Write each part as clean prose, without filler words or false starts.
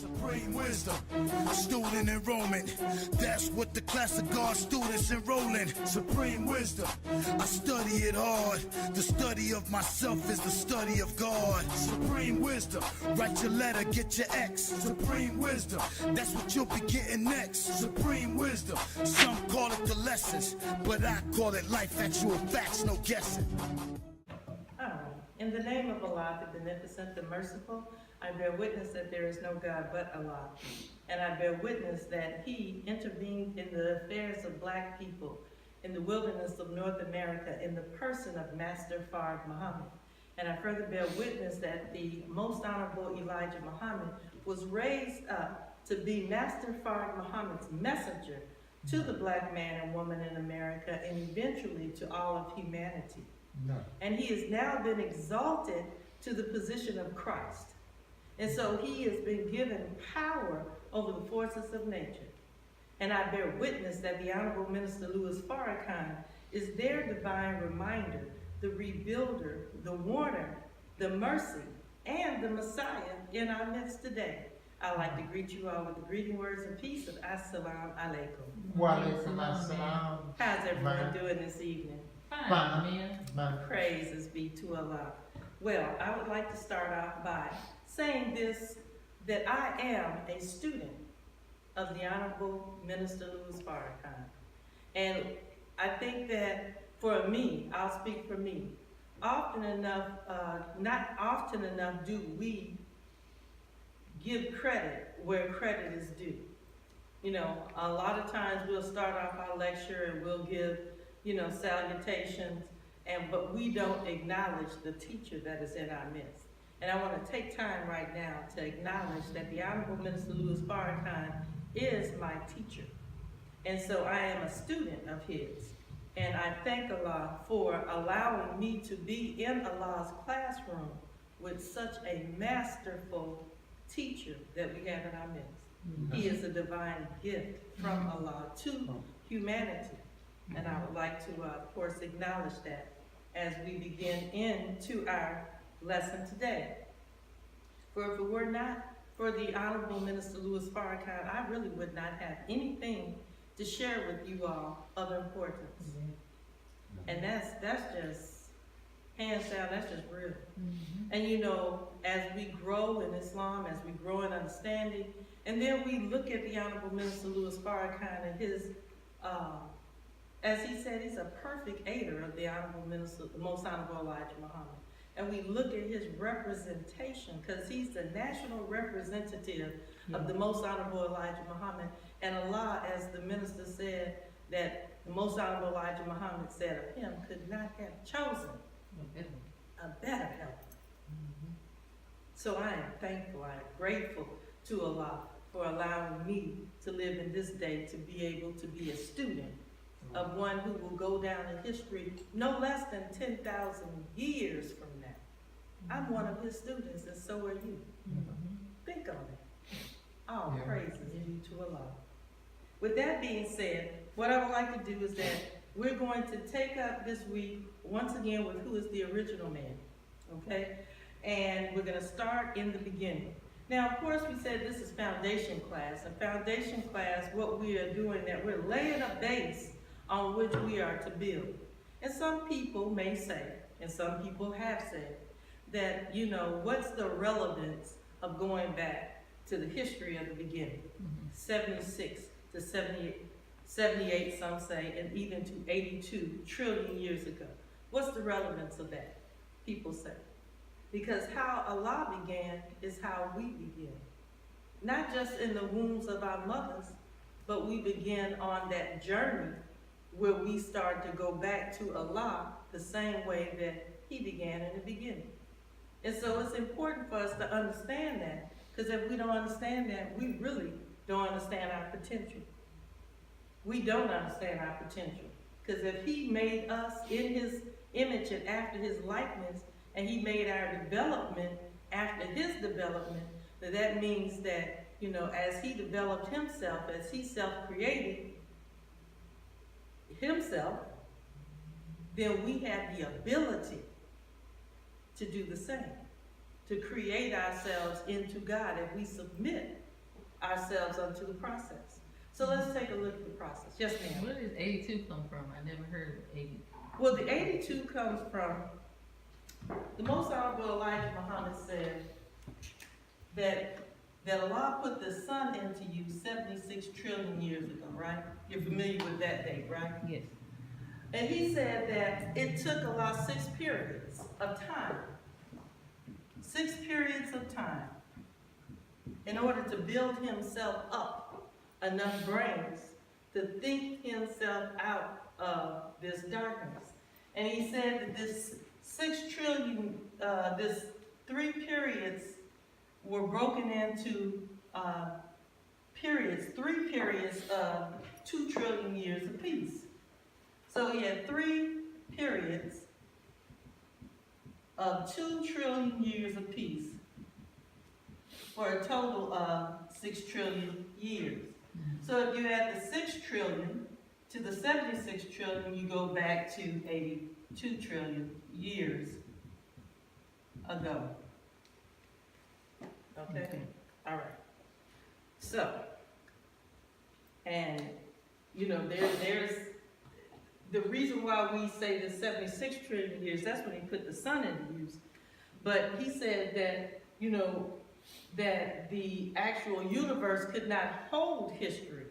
Supreme wisdom, student enrollment. That's what the class of God students enrolling. Supreme wisdom, I study it hard. The study of myself is the study of God. Supreme wisdom, write your letter, get your X. Supreme wisdom, that's what you'll be getting next. Supreme wisdom, some call it the lessons, but I call it life, actual facts, no guessing. In the name of Allah, the Beneficent, the Merciful, I bear witness that there is no God but Allah. And I bear witness that He intervened in the affairs of black people in the wilderness of North America in the person of Master Fard Muhammad. And I further bear witness that the Most Honorable Elijah Muhammad was raised up to be Master Fard Muhammad's messenger to the black man and woman in America and eventually to all of humanity. No. And he has now been exalted to the position of Christ. And so he has been given power over the forces of nature. And I bear witness that the Honorable Minister Louis Farrakhan is their divine reminder, the rebuilder, the warner, the mercy, and the Messiah in our midst today. I'd like to greet you all with the greeting words and peace of Assalamu alaikum. Wa alaikum assalam. How's everyone doing this evening? Fine. Praises be to Allah. Well, I would like to start off by saying this, that I am a student of the Honorable Minister Louis Farrakhan. And I think that for me, I'll speak for me, often enough, not often enough do we give credit where credit is due. You know, a lot of times we'll start off our lecture and we'll give, salutations, but we don't acknowledge the teacher that is in our midst. And I want to take time right now to acknowledge that the Honorable Minister Louis Farrakhan is my teacher. And so I am a student of his. And I thank Allah for allowing me to be in Allah's classroom with such a masterful teacher that we have in our midst. Mm-hmm. He is a divine gift from Allah to humanity. And I would like to, of course, acknowledge that as we begin into our lesson today. For if it were not for the Honorable Minister Louis Farrakhan, I really would not have anything to share with you all of importance. Mm-hmm. And that's just, hands down, that's just real. Mm-hmm. And as we grow in Islam, as we grow in understanding, and then we look at the Honorable Minister Louis Farrakhan and his, as he said, he's a perfect aider of the Honorable Minister, the Most Honorable Elijah Muhammad. And we look at his representation, because he's the national representative of the Most Honorable Elijah Muhammad. And Allah, as the minister said, that the Most Honorable Elijah Muhammad said of him, could not have chosen a better helper. Mm-hmm. So I am thankful, I am grateful to Allah for allowing me to live in this day to be able to be a student of one who will go down in history no less than 10,000 years from now. I'm one of his students, and so are you. Mm-hmm. Think on it. All praises due to Allah. With that being said, what I would like to do is that we're going to take up this week, once again, with who is the original man, okay? And we're going to start in the beginning. Now, of course, we said this is foundation class. And foundation class, what we are doing, that we're laying a base on which we are to build. And some people may say, and some people have said, that, what's the relevance of going back to the history of the beginning? Mm-hmm. 76 to 78, some say, and even to 82 trillion years ago. What's the relevance of that? People say. Because how Allah began is how we begin. Not just in the wombs of our mothers, but we begin on that journey where we start to go back to Allah the same way that He began in the beginning. And so it's important for us to understand that, because if we don't understand that, we really don't understand our potential. We don't understand our potential. Because if He made us in His image and after His likeness, and He made our development after His development, then that means that, as He developed Himself, as He self-created Himself, then we have the ability to do the same, to create ourselves into God if we submit ourselves onto the process. So let's take a look at the process. Yes, ma'am. Where does 82 come from? I never heard of 80. Well, the 82 comes from, the Most Honorable Elijah Muhammad said that Allah put the sun into you 76 trillion years ago, right? You're familiar with that date, right? Yes. And he said that it took Allah 6 periods of time, 6 periods of time, in order to build himself up enough brains to think himself out of this darkness. And he said that this 6 trillion, this 3 periods were broken into periods, 3 periods of 2 trillion years apiece. So he had 3 periods of 2 trillion years apiece for a total of 6 trillion years. So if you add the 6 trillion to the 76 trillion, you go back to 82 trillion years ago. Okay? All right. So, and, you know, there's the reason why we say the 76 trillion years, that's when he put the sun into use. But he said that, you know, that the actual universe could not hold history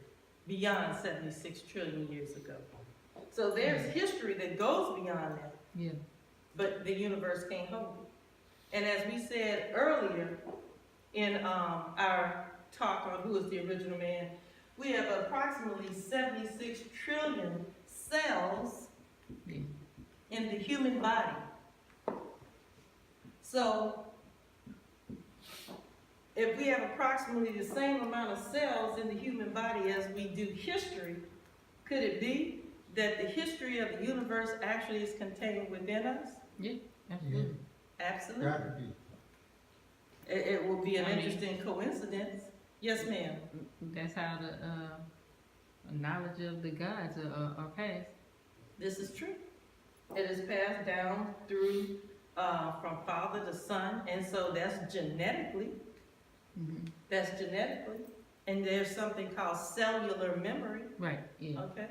beyond 76 trillion years ago. So there's history that goes beyond that. Yeah. But the universe can't hold it. And as we said earlier in our talk on who is the original man, we have approximately 76 trillion cells in the human body. So if we have approximately the same amount of cells in the human body as we do history, could it be that the history of the universe actually is contained within us? Yeah, absolutely. Absolutely. Gotta be. It will be an interesting coincidence. Yes, ma'am. That's how the knowledge of the gods are passed. This is true. It is passed down through from father to son, and so that's genetically. That's genetically. And there's something called cellular memory. Right, yeah. Okay?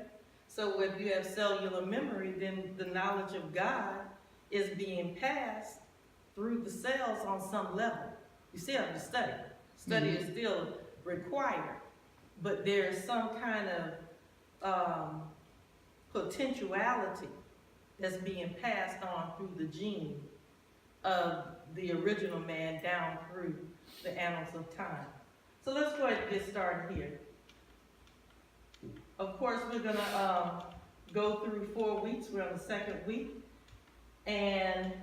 So if you have cellular memory, then the knowledge of God is being passed through the cells on some level. You still have to study. Study is still required. But there's some kind of potentiality that's being passed on through the gene of the original man down through the annals of time. So let's go ahead and get started here. Of course, we're gonna go through 4 weeks. We're on the 2nd week. And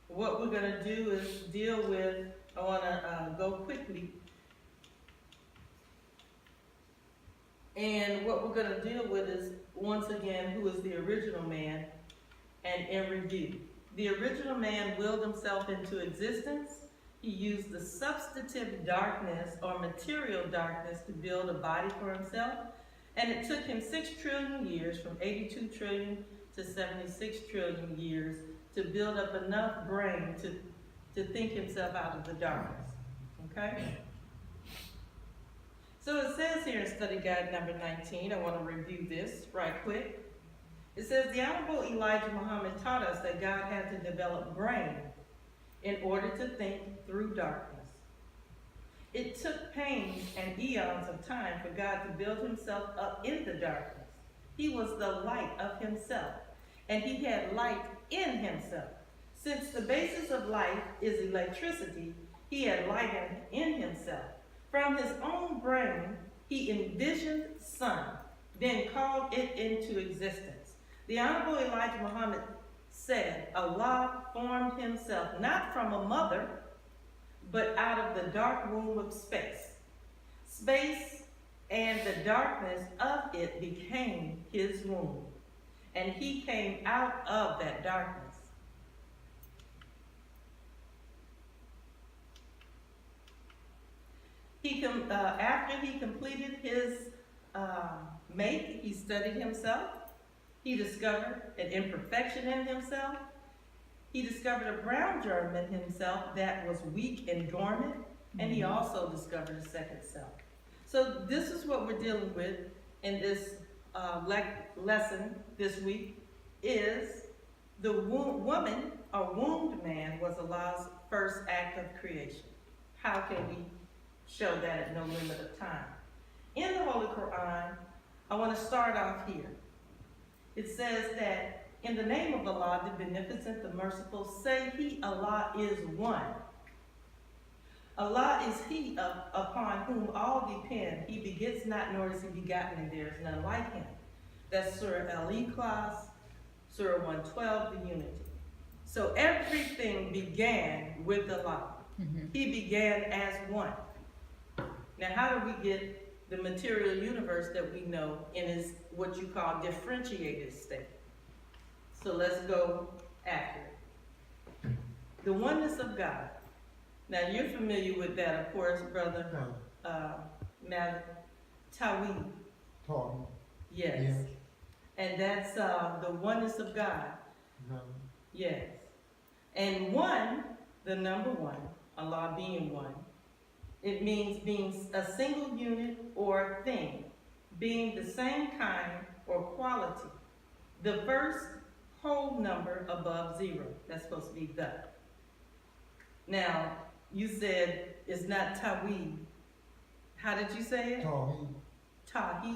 what we're gonna do is deal with, I wanna go quickly. And what we're gonna deal with is, once again, who is the original man, and in review. The original man willed himself into existence. He used the substantive darkness or material darkness to build a body for himself. And it took him 6 trillion years, from 82 trillion to 76 trillion years, to build up enough brain to think himself out of the darkness. Okay? So it says here in study guide number 19, I want to review this right quick. It says, the Honorable Elijah Muhammad taught us that God had to develop brain in order to think through darkness. It took pains and eons of time for God to build himself up in the darkness. He was the light of himself, and he had light in himself. Since the basis of life is electricity, he had light in himself. From his own brain, he envisioned sun, then called it into existence. The Honorable Elijah Muhammad said, Allah formed himself not from a mother, but out of the dark womb of space. Space and the darkness of it became his womb, and he came out of that darkness. After he completed his make, he studied himself. He discovered an imperfection in himself. He discovered a brown germ in himself that was weak and dormant. and he also discovered a second self. So this is what we're dealing with in this lesson this week, is the woman or wombed man was Allah's first act of creation. How can we show that at no limit of time? In the Holy Quran, I want to start off here. It says that in the name of Allah, the Beneficent, the Merciful, say He, Allah, is one. Allah is He upon whom all depend. He begets not, nor is He begotten, and there is none like Him. That's Surah Al-Ikhlas, Surah 112, the Unity. So everything began with Allah. He began as one. Now, how do we get the material universe that we know in its what you call differentiated state? So let's go after it. The oneness of God. Now, you're familiar with that, of course, Brother Malik. Tawhid. Tawhid. Yes. Yes. And that's the oneness of God. No. Yes. And one, the number one, Allah being one, it means being a single unit or thing, being the same kind or quality. The first whole number above zero. That's supposed to be the. Now, you said it's not Tawhid. How did you say it? Tawhid. Tawhid.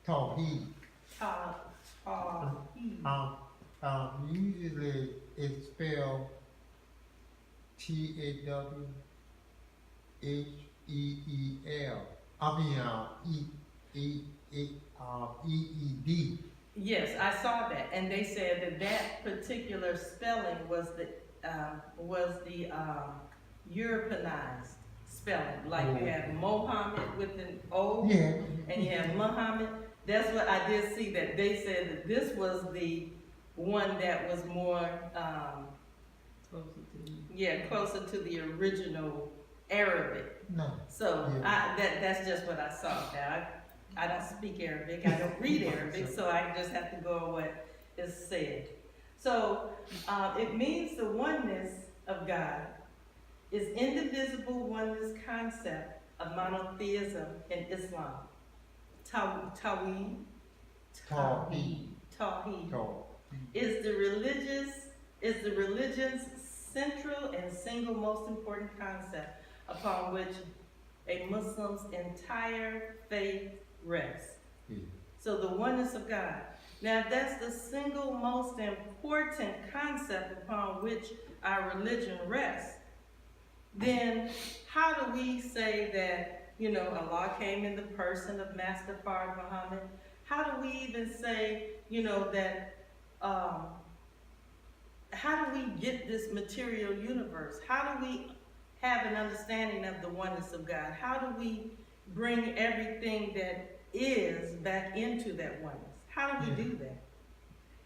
Tawhid. Tawhid. Tawhid. Usually it's spelled Tawheel. Eed. Yes, I saw that, and they said that that particular spelling was the Europeanized spelling. Like you have Mohammed with an O, Yeah. and you have Muhammad. That's what I did see, that they said that this was the one that was more, closer to the original Arabic. No. So Yeah. that's just what I saw. Now, I don't speak Arabic, I don't read Arabic, so I just have to go on what is said. So it means the oneness of God is indivisible oneness concept of monotheism in Islam. Tawhid is the religion's central and single most important concept upon which a Muslim's entire faith rests. Yeah. So the oneness of God. Now, if that's the single most important concept upon which our religion rests, then how do we say that, Allah came in the person of Master Fard Muhammad? How do we even say, that, how do we get this material universe? How do we have an understanding of the oneness of God? How do we bring everything that is back into that oneness? How do we do that?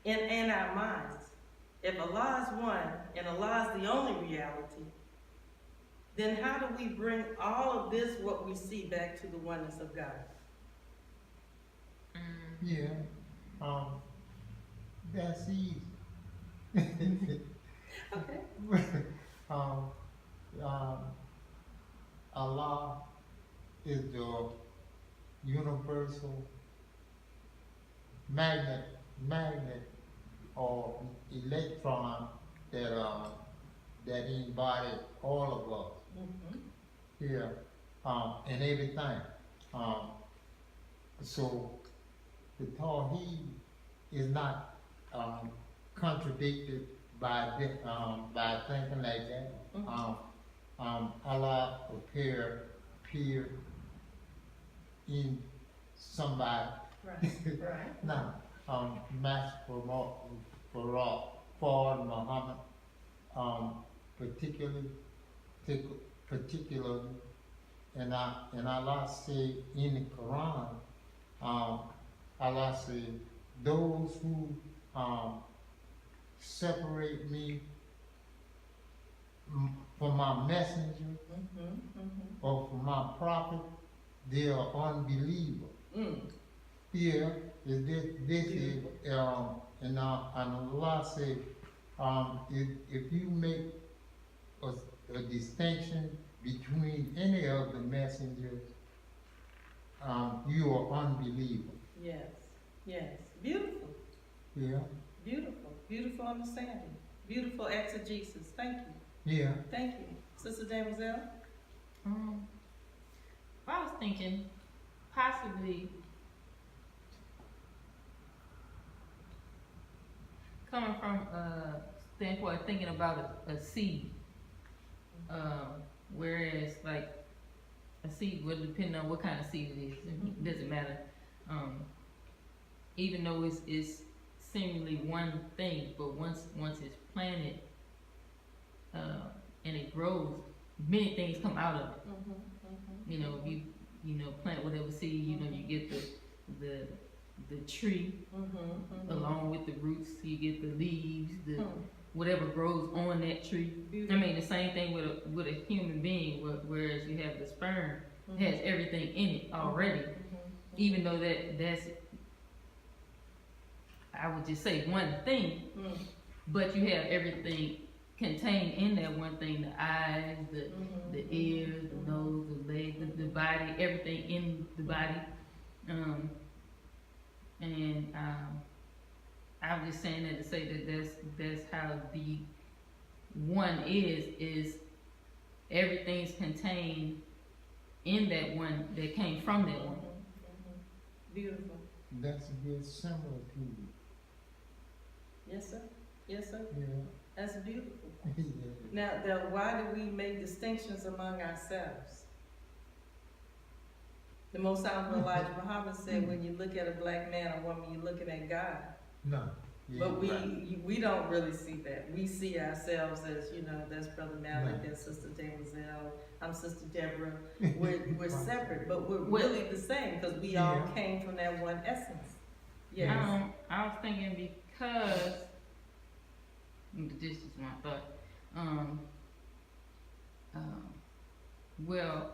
In our minds. If Allah is one and Allah is the only reality, then how do we bring all of this, what we see, back to the oneness of God? Yeah. That's easy. Okay. Allah is the universal magnet or electron that embody all of us. Here, and everything. So the Tawhid is not contradicted by thinking like that. Allah appear in somebody. Right. Now, Master for Muhammad, particularly, and Allah say in the Quran, Allah say, those who separate me from my messenger or from my prophet, they are unbelievers. Here is this is and Allah say, if you make a distinction between any of the messengers, you are unbeliever. Yes, yes, beautiful, Yeah, beautiful, beautiful understanding, beautiful exegesis, thank you, yeah. thank you. Sister Demoiselle? I was thinking possibly coming from a standpoint of thinking about a seed, whereas like a seed would depend on what kind of seed it is. It doesn't matter. Even though it's seemingly one thing, but once it's planted and it grows, many things come out of it. You know, if you know plant whatever seed, you know you get the tree along with the roots. You get the leaves, the whatever grows on that tree. I mean, the same thing with a human being. Whereas you have the sperm has everything in it already, even though that's I would just say one thing, but you have everything contained in that one thing: the eyes, the ears, the nose, the legs, the body, everything in the body. I'm just saying that to say that that's how the one is everything's contained in that one that came from that one. Beautiful. That's a good similitude. Yes, sir. Yes, sir. Yeah. That's beautiful. Yeah. Now, why do we make distinctions among ourselves? The Most Honorable Elijah Muhammad said, when you look at a black man or woman, you're looking at God. No. Yeah, But right. we don't really see that. We see ourselves as, you know, that's Brother Malik, Right. that's Sister Demoiselle, I'm Sister Deborah. We're separate, but we're really the same because we all Yeah. came from that one essence. Yes. I was thinking because this is my thought. Well,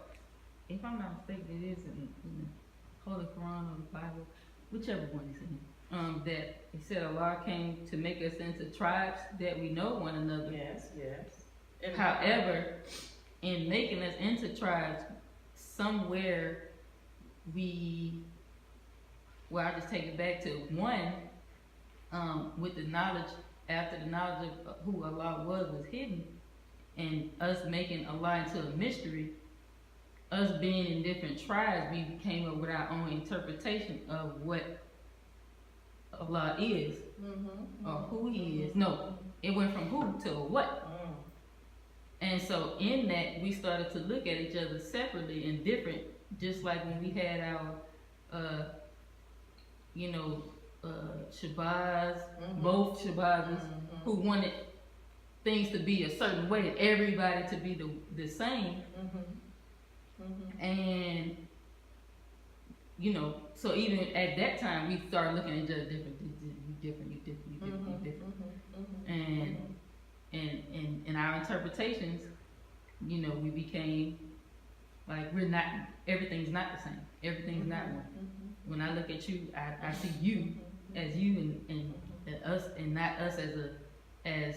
if I'm not mistaken, it is in the Holy Quran or the Bible, whichever one is in it. That it said Allah came to make us into tribes that we know one another. Yes, yes. And However, in making us into tribes, somewhere I just take it back to one, with the knowledge, after the knowledge of who Allah was hidden, and us making Allah into a mystery, us being in different tribes, we came up with our own interpretation of what Allah is, or who He is. No, it went from who to what. And so in that, we started to look at each other separately and different, just like when we had our, Shabazz, both Shabazzes, who wanted things to be a certain way, everybody to be the same. And, so even at that time, we started looking at each other different. You different. And in our interpretations, we became like everything's not the same. Everything's not one. When I look at you, I see you as you and us, and not us as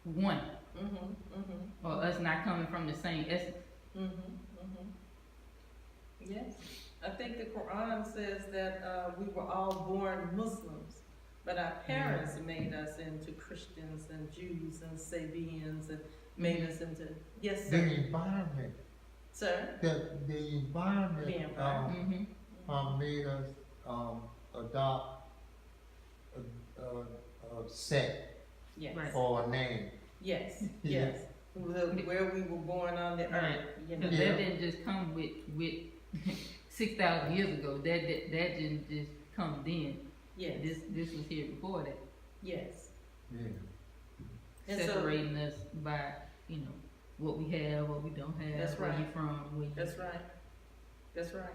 one. Or us not coming from the same essence. Yes. I think the Quran says that we were all born Muslims, but our parents made us into Christians and Jews and Sabians and made us into, yes, sir. The environment. Sir? The environment made us adopt a sect Yes. Right. or a name. Yes, Yeah. yes. Where we were born on the earth, Because that didn't just come with 6,000 years ago. That didn't just come then. Yes, This was here before that. yes. Yeah. And so, Separating us by, what we have, what we don't have, That's where right. you from, where you. that's right. That's right.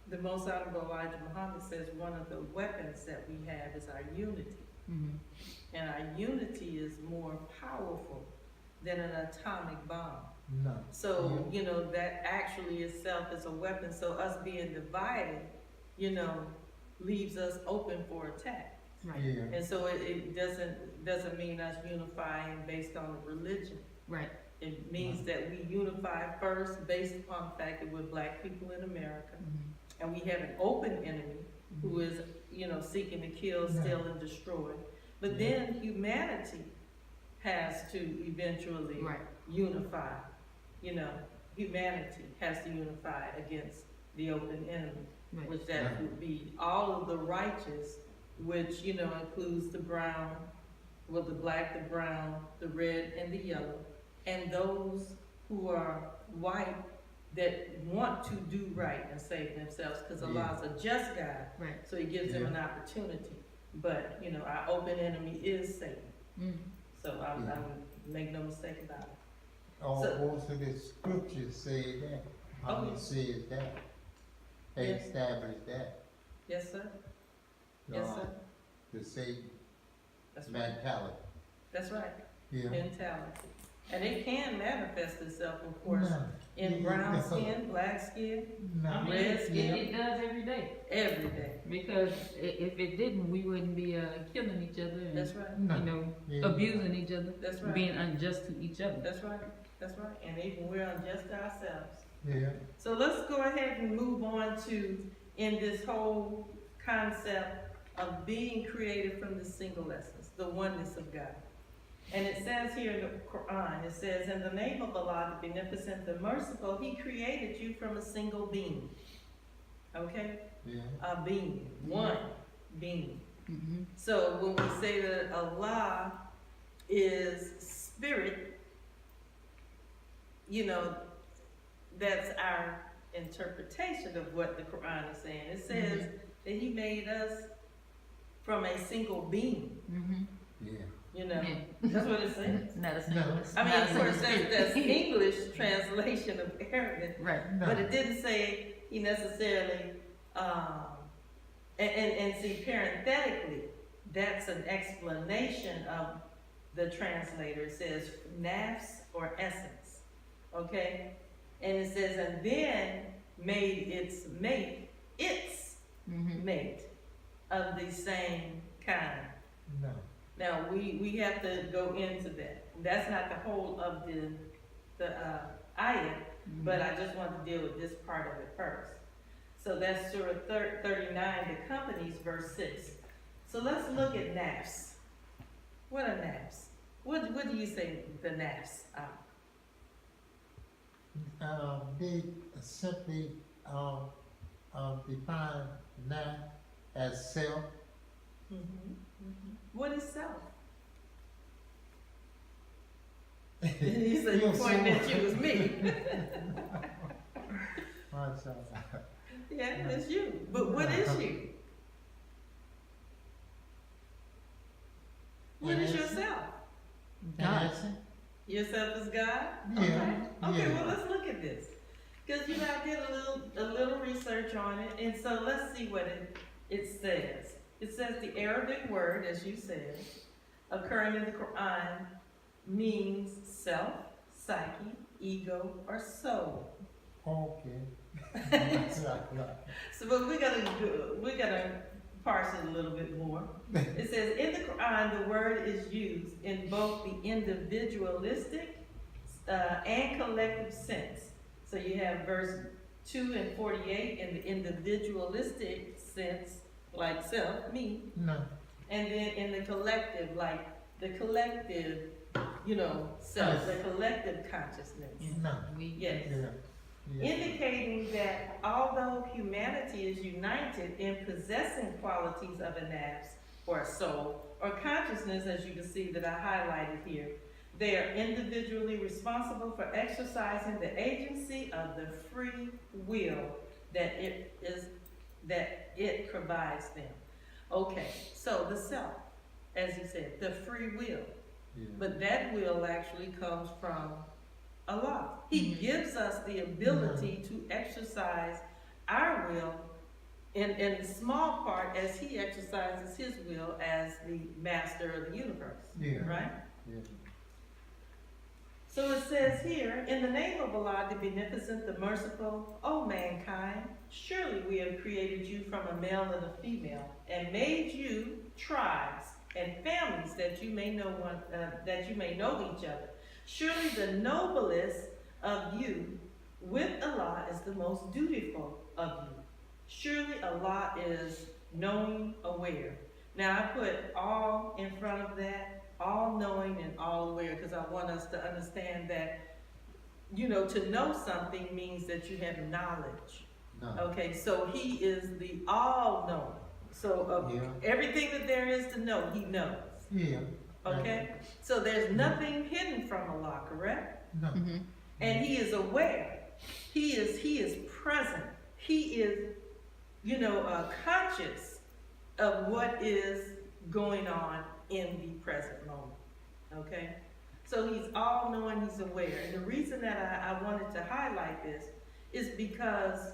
The Most Honorable Elijah Muhammad says one of the weapons that we have is our unity. Mhm. And our unity is more powerful than an atomic bomb. No. So, that actually itself is a weapon. So us being divided, leaves us open for attack. Right. Yeah, And so it doesn't mean us unifying based on religion. Right. It means that we unify first based upon the fact that we're black people in America, Mm-hmm. and we have an open enemy who is, seeking to kill, steal, and destroy. But then humanity has to eventually Right. unify. Humanity has to unify against the open enemy, Right. which that would be all of the righteous, which, includes the brown, the black, the brown, the red, and the yellow, and those who are white that want to do right and save themselves, because Allah is a just God, Right. so He gives them an opportunity. But, our open enemy is Satan, Mm-hmm. so I make no mistake about it. most of the scriptures say that, how Okay. it says that, they Yes. establish that. Yes, sir? Yes, sir? The Satan That's right. mentality, That's right, yeah. mentality. And it can manifest itself, of course, No, in brown skin, black skin, no, I mean, Red skin. it does every day. every day. Because if it didn't, we wouldn't be killing each other and That's right, no. Yeah. abusing each other, that's right. being unjust to each other. That's right, that's right, and even we're unjust to ourselves. Yeah, So let's go ahead and move on to, in this whole concept of being created from the single essence, the oneness of God. And it says here in the Quran, it says, in the name of Allah, the beneficent, the merciful, He created you from a single being. Okay? yeah, A being, one being. Mm-hmm. So when we say that Allah is spirit, that's our interpretation of what the Quran is saying. It says that He made us from a single being, Mm-hmm. yeah. Yeah. That's what it says. Not a single. No. I mean, not a of course, single that's spirit. English translation of Arabic, Right. No. but it didn't say He necessarily, and see, parenthetically, that's an explanation of the translator. It says nafs or essence, okay? And it says, and then made its mate, Mm-hmm. mate of the same kind. No, Now, we have to go into that. That's not the whole of the ayah, but I just want to deal with this part of it first. So that's Surah 39 that accompanies verse 6. So let's look at nafs. What are nafs? What do you say the nafs are? they simply, define that as self. What is self? You said you Your pointed at soul. you, it's me. Myself. Yeah, it's you. But what is you? What is yourself? God. Yourself is God? Yeah, Okay, yeah. well, let's look at this. Because, I did a little research on it, and so let's see what it says. It says the Arabic word, as you said, occurring in the Quran, means self, psyche, ego, or soul. Okay. That's right. So, but we're gonna parse it a little bit more. It says, in the Quran, the word is used in both the individualistic and collective sense. So you have verse 2 and 48 in the individualistic sense, like self, me, No, and then in the collective, like the collective, self, the collective consciousness. no, Yes. yeah, yeah. Indicating that although humanity is united in possessing qualities of a nafs, or a soul, or consciousness, as you can see that I highlighted here, they are individually responsible for exercising the agency of the free will that it provides them. Okay, so the self, as he said, the free will. Yeah. But that will actually comes from Allah. He gives us the ability to exercise our will in small part as He exercises His will as the master of the universe. Yeah. Right? Yeah. So it says here, in the name of Allah, the beneficent, the merciful, O mankind, surely we have created you from a male and a female, and made you tribes and families that you may know each other. Surely the noblest of you with Allah is the most dutiful of you. Surely Allah is knowing, aware. Now I put all in front of that, all knowing and all aware, because I want us to understand that, to know something means that you have knowledge. No. Okay, so he is the all-knowing. So everything that there is to know, he knows. Yeah. Okay? So there's nothing hidden from Allah, correct? No. Mm-hmm. And he is aware. He is present. He is, conscious of what is going on in the present moment. Okay? So he's all-knowing, he's aware. And the reason that I wanted to highlight this is because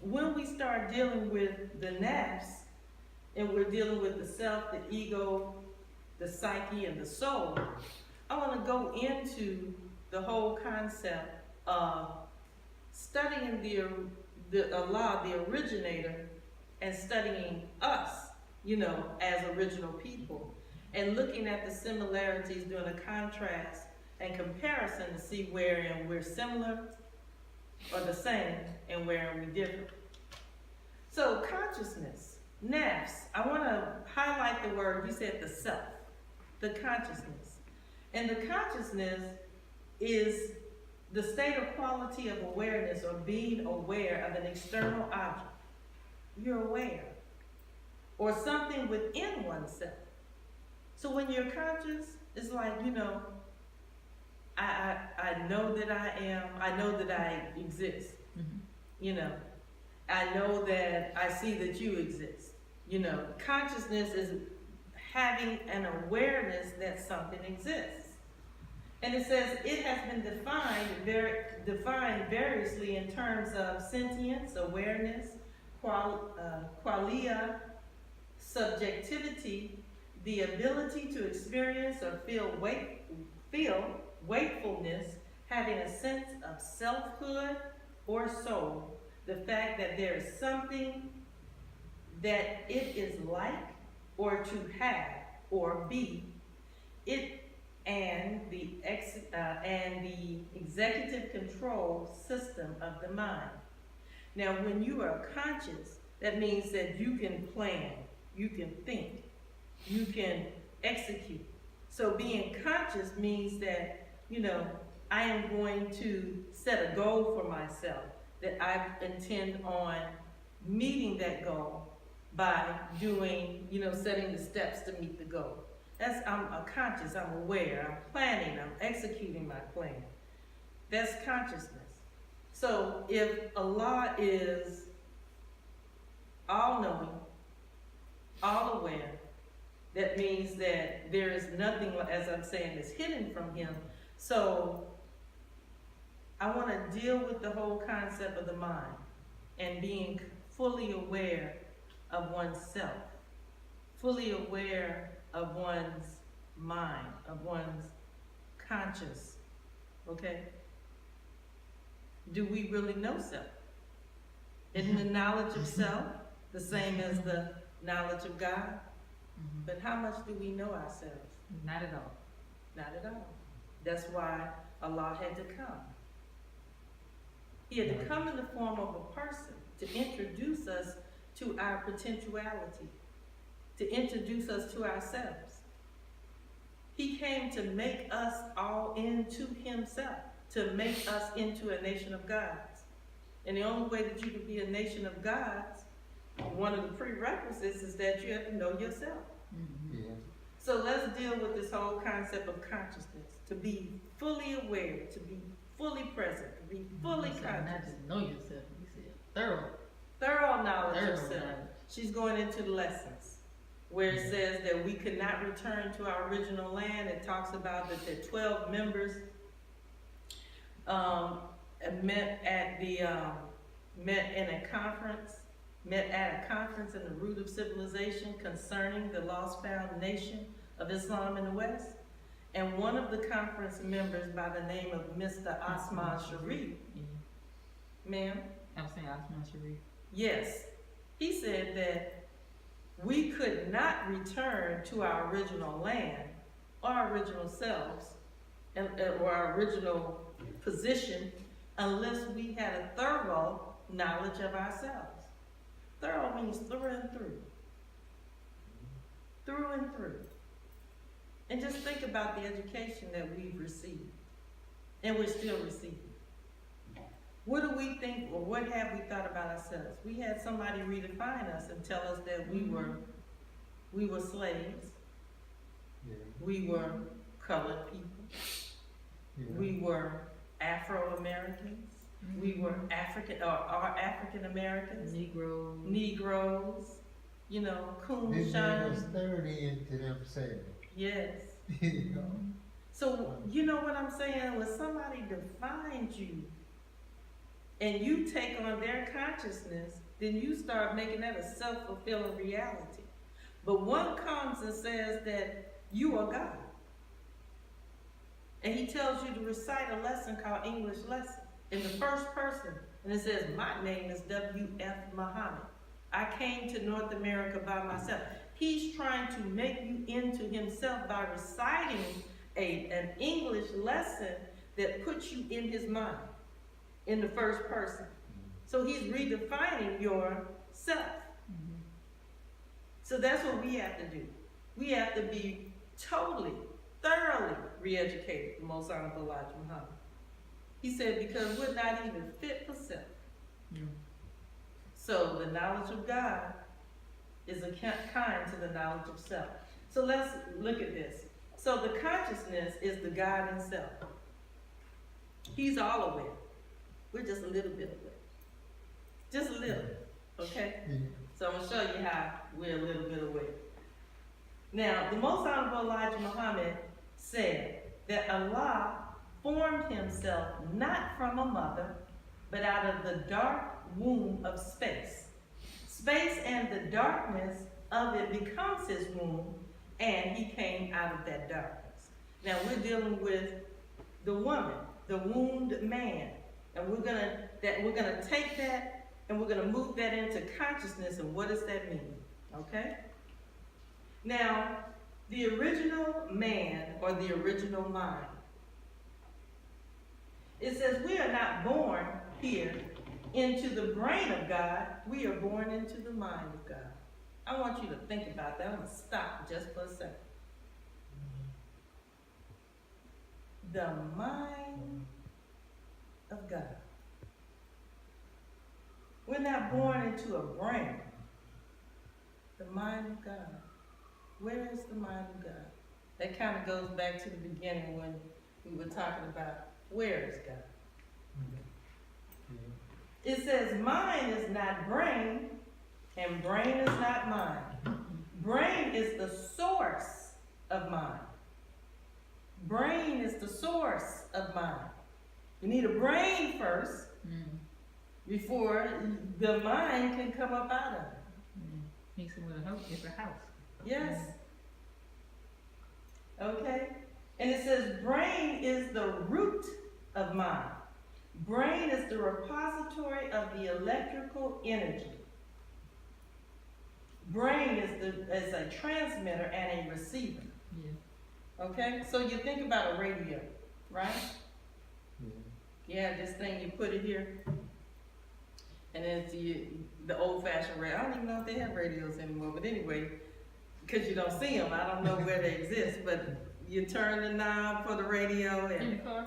when we start dealing with the nafs, and we're dealing with the self, the ego, the psyche, and the soul, I want to go into the whole concept of studying the Allah, the originator, and studying us, as original people, and looking at the similarities, doing a contrast and comparison to see wherein we're similar or the same and wherein we differ. So consciousness, nafs, I want to highlight the word, you said the self, the consciousness. And the consciousness is the state or quality of awareness or being aware of an external object. You're aware. Or something within oneself. So when you're conscious, it's like, I know that I know that I exist. Mm-hmm. I know that I see that you exist. Consciousness is having an awareness that something exists. And it says it has been defined variously in terms of sentience, awareness, qualia, subjectivity, the ability to experience or feel wakefulness, having a sense of selfhood or soul, the fact that there is something that it is like or to have or be, it and the executive control system of the mind. Now, when you are conscious, that means that you can plan, you can think, you can execute. So being conscious means that, I am going to set a goal for myself, that I intend on meeting that goal by doing, setting the steps to meet the goal. I'm conscious, I'm aware, I'm planning, I'm executing my plan. That's consciousness. So if Allah is all-knowing, all-aware, that means that there is nothing, as I'm saying, that's hidden from him. So I want to deal with the whole concept of the mind and being fully aware of oneself, fully aware of one's mind, of one's conscious, okay? Do we really know self? Isn't the knowledge of self the same as the knowledge of God? Mm-hmm. But how much do we know ourselves? Not at all. Not at all. That's why Allah had to come. He had to come in the form of a person to introduce us to our potentiality, to introduce us to ourselves. He came to make us all into himself, to make us into a nation of gods. And the only way that you can be a nation of gods, one of the prerequisites is that you have to know yourself. Mm-hmm. Yeah. So let's deal with this whole concept of consciousness, to be fully aware, to be fully present, to be fully You said conscious. not just know yourself, you said thorough. Thorough knowledge of Thorough self. knowledge. She's going into the lessons where it says that we could not return to our original land. It talks about that the 12 members met at a conference in the root of civilization concerning the lost found nation of Islam in the West. And one of the conference members by the name of Mr. Osman Sharif, Yeah. ma'am? I was saying Osman Sharif. Yes, he said that we could not return to our original land, our original selves, or our original position unless we had a thorough knowledge of ourselves. Thorough means through and through. Through and through. And just think about the education that we've received, and we're still receiving. What do we think, or what have we thought about ourselves? We had somebody redefine us and tell us that we were slaves, Yeah. we were colored people, Yeah. we were Afro-Americans, we were African, or are African-Americans, Negroes, you know, coon They made shine. us sturdy into themselves. Yes. You know? So, you know what I'm saying? When somebody defines you and you take on their consciousness, then you start making that a self-fulfilling reality. But one comes and says that you are God. And he tells you to recite a lesson called English lesson in the first person. And it says, my name is W.F. Muhammad. I came to North America by myself. He's trying to make you into himself by reciting an English lesson that puts you in his mind, in the first person. So he's redefining yourself. So that's what we have to do. We have to be totally, thoroughly re-educated, the Most Honorable Elijah Muhammad. He said, because we're not even fit for self. So the knowledge of God is a kind to the knowledge of self. So let's look at this. So the consciousness is the God in self. He's all aware. We're just a little bit aware. Just a little, okay? Yeah. So I'm going to show you how we're a little bit aware. Now, the Most Honorable Elijah Muhammad said that Allah formed himself not from a mother, but out of the dark womb of space. Space and the darkness of it becomes his womb, and he came out of that darkness. Now we're dealing with the woman, the wombed man, and we're gonna take that and we're gonna move that into consciousness. And what does that mean? Okay. Now, the original man or the original mind. It says we are not born here into the brain of God, we are born into the mind of God. I want you to think about that. I'm going to stop just for a second. The mind of God. We're not born into a brain. The mind of God. Where is the mind of God? That kind of goes back to the beginning when we were talking about where is God. It says mind is not brain, and brain is not mind. Brain is the source of mind. Brain is the source of mind. You need a brain first before the mind can come up out of it. Makes it with a house. It's a house. Yes. Okay. And it says brain is the root of mind. Brain is the repository of the electrical energy. Brain is a transmitter and a receiver. Yeah. Okay? So you think about a radio, right? You have this thing, you put it here, and it's the old-fashioned radio. I don't even know if they have radios anymore, but anyway, because you don't see them, I don't know where they exist, but you turn the knob for the radio. And In the car?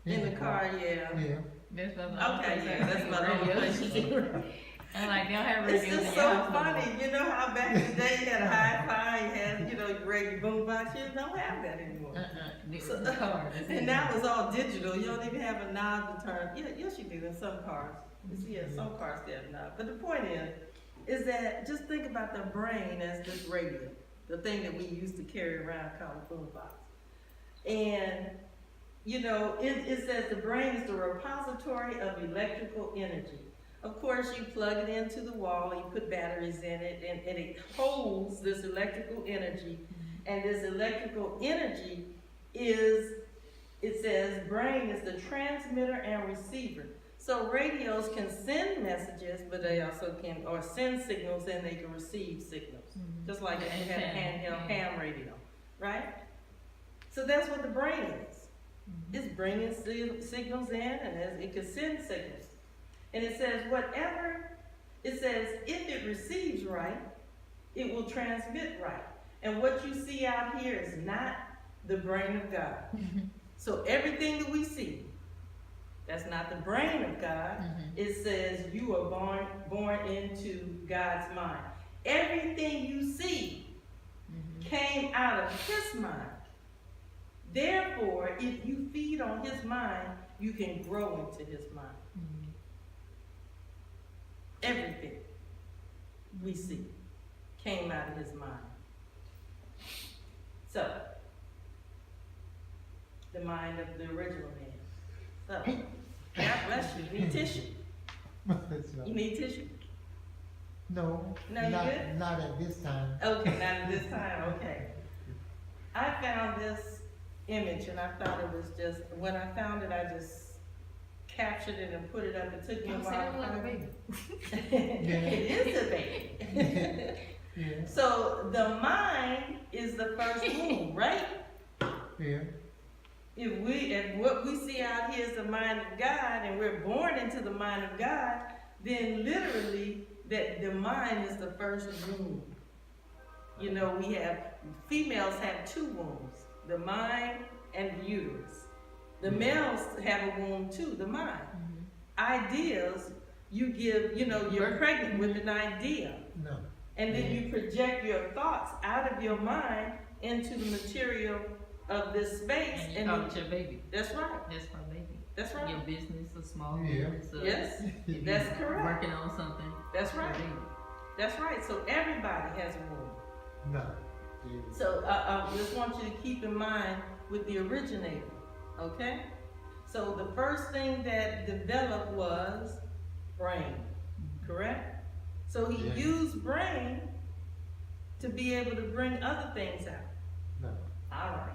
In the car, yeah. Yeah. That's about Okay, yeah, that's about the only place you see radio. I'm like, they don't have It's radios just in so your house no funny. more. You know how back in the day you had a hi-fi, you had, you know, your radio boombox. You don't have that anymore. The car. And now it's all digital. You don't even have a knob to turn. Yeah, yes, you do in some cars. Yeah, some cars they have knobs. But the point is that just think about the brain as this radio, the thing that we used to carry around called a boombox. And you know, it says the brain is the repository of electrical energy. Of course, you plug it into the wall, you put batteries in it, and it holds this electrical energy, And this electrical energy is, it says brain is the transmitter and receiver. So radios can send messages, but they also can, or send signals and they can receive signals. Just like if you had a handheld ham radio, right? So that's what the brain is. It's bringing signals in, and it can send signals. And it says whatever, it says if it receives right, it will transmit right. And what you see out here is not the brain of God. So everything that we see, that's not the brain of God. It says you are born into God's mind. Everything you see came out of His mind. Therefore, if you feed on His mind, you can grow into His mind. Everything we see came out of His mind. So, the mind of the original man. So, God bless you. You need tissue? You need tissue? No, No, you good? not at this time. Okay, not at this time, okay. I found this image and I thought it was just, when I found it, I just captured it and put it up. It took me a while to find it. It is a baby. Yeah. So the mind is the first womb, right? Yeah. If what we see out here is the mind of God and we're born into the mind of God, then literally that the mind is the first womb. You know, females have two wombs, the mind and the uterus. The males have a womb too, the mind. Ideas, you give, you're pregnant with an idea. No. And then you project your thoughts out of your mind into the material of this space. And you call it your baby. That's right. That's my baby. That's right. Your business, a small Yeah. business. Yes, that's correct. Working on something. That's right. Your baby. That's right. So everybody has a womb. No. Yeah. So I just want you to keep in mind with the originator, okay? So the first thing that developed was brain, correct? So he used brain to be able to bring other things out. No. All right.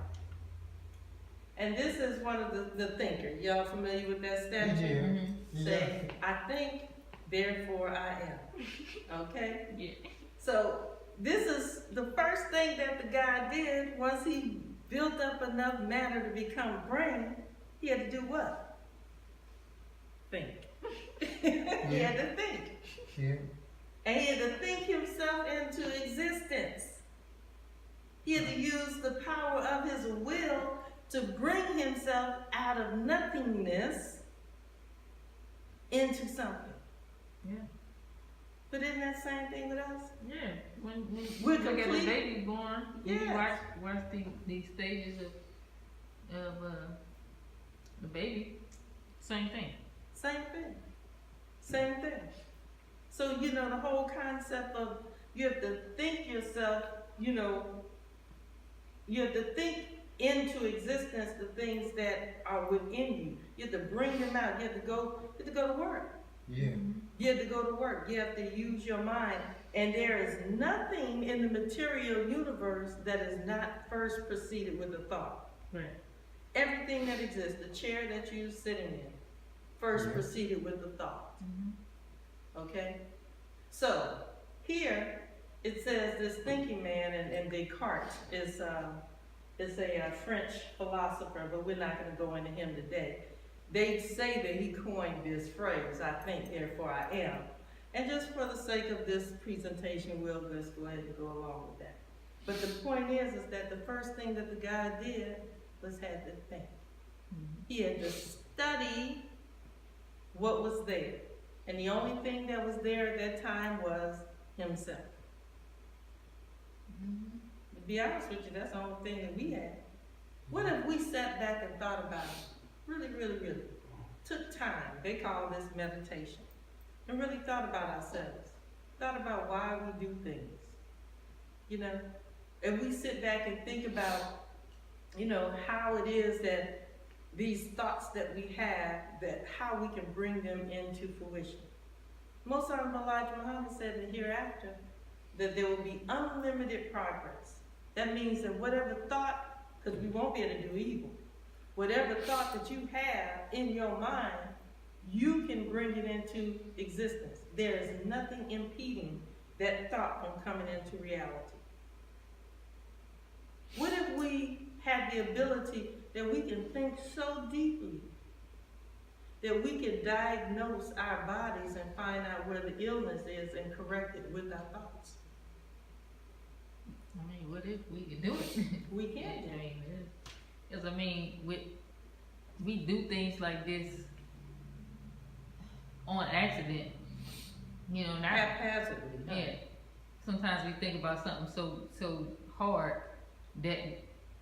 And this is one of the thinker. Y'all familiar with that statue? Yeah. Say, I think, therefore I am. Okay? Yeah. So this is the first thing that the guy did. Once he built up enough matter to become brain, he had to do what? Think. He had to think. Yeah. And he had to think himself into existence. He had to use the power of his will to bring himself out of nothingness into something. Yeah. But isn't that the same thing with us? Yeah. When We're you look at complete. the baby born, when you Yes. watch the stages of the baby, same thing. Same thing. Same thing. So, the whole concept of you have to think yourself, you have to think into existence the things that are within you. You have to bring them out. You have to go to work. Yeah. You have to go to work. You have to use your mind. And there is nothing in the material universe that is not first preceded with a thought. Right. Everything that exists, the chair that you're sitting in, first Yeah. preceded with a thought. Okay? So, here, it says this thinking man, and Descartes is a French philosopher, but we're not going to go into him today. They say that he coined this phrase, I think, therefore I am. And just for the sake of this presentation, we'll just go ahead and go along with that. But the point is that the first thing that the guy did was had to think. He had to study what was there. And the only thing that was there at that time was himself. To be honest with you, that's the only thing that we had. What if we sat back and thought about it? Really, really, really. Took time. They call this meditation. And really thought about ourselves. Thought about why we do things. And we sit back and think about, how it is that these thoughts that we have, that how we can bring them into fruition. Most of Elijah Muhammad said in the hereafter that there will be unlimited progress. That means that whatever thought, because we won't be able to do evil, whatever thought that you have in your mind, you can bring it into existence. There is nothing impeding that thought from coming into reality. What if we had the ability that we can think so deeply that we can diagnose our bodies and find out where the illness is and correct it with our thoughts? I mean, what if we can do it? We can do I it. mean, because I mean, we do things like this on accident, you know, not Haphazardly. Huh? yeah. Sometimes we think about something so hard that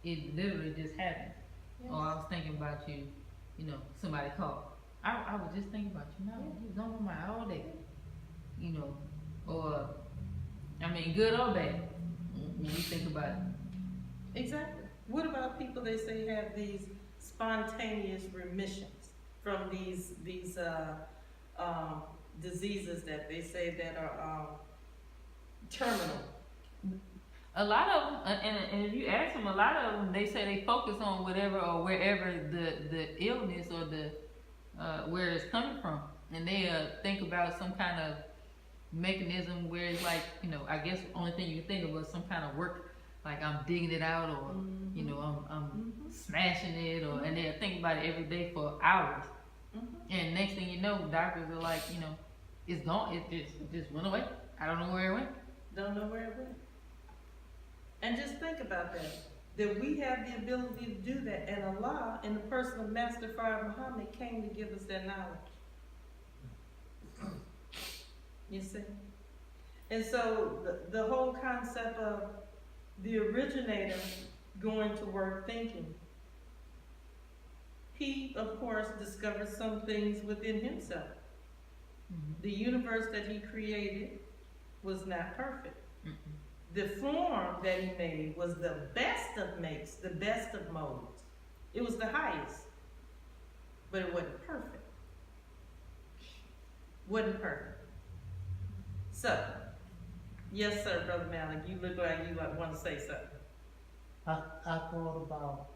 it literally just happens. Yes. Or I was thinking about you, you know, somebody called. I was just thinking about you. No, you was on my mind all day, you know, or I mean, good or bad. When you think about it. Exactly. What about people they say have these spontaneous remissions from these diseases that they say that are terminal? A lot of them, and if you ask them, a lot of them, they say they focus on whatever or wherever the illness or the where it's coming from, and they think about some kind of mechanism where it's like, you know, I guess the only thing you can think of was some kind of work, like I'm digging it out, or you know, I'm smashing it, or and they'll think about it every day for hours, and next thing you know, doctors are like, you know, it's gone, it just went away. I don't know where it went. Don't know where it went. And just think about that we have the ability to do that, and Allah, in the person of Master Fard Muhammad, came to give us that knowledge. You see? And so the whole concept of the originator going to work thinking, he, of course, discovered some things within himself. The universe that he created was not perfect. The form that he made was the best of makes, the best of modes. It was the highest, but it wasn't perfect. Wasn't perfect. So, yes, sir, Brother Malik, you look like you want to say something. I thought about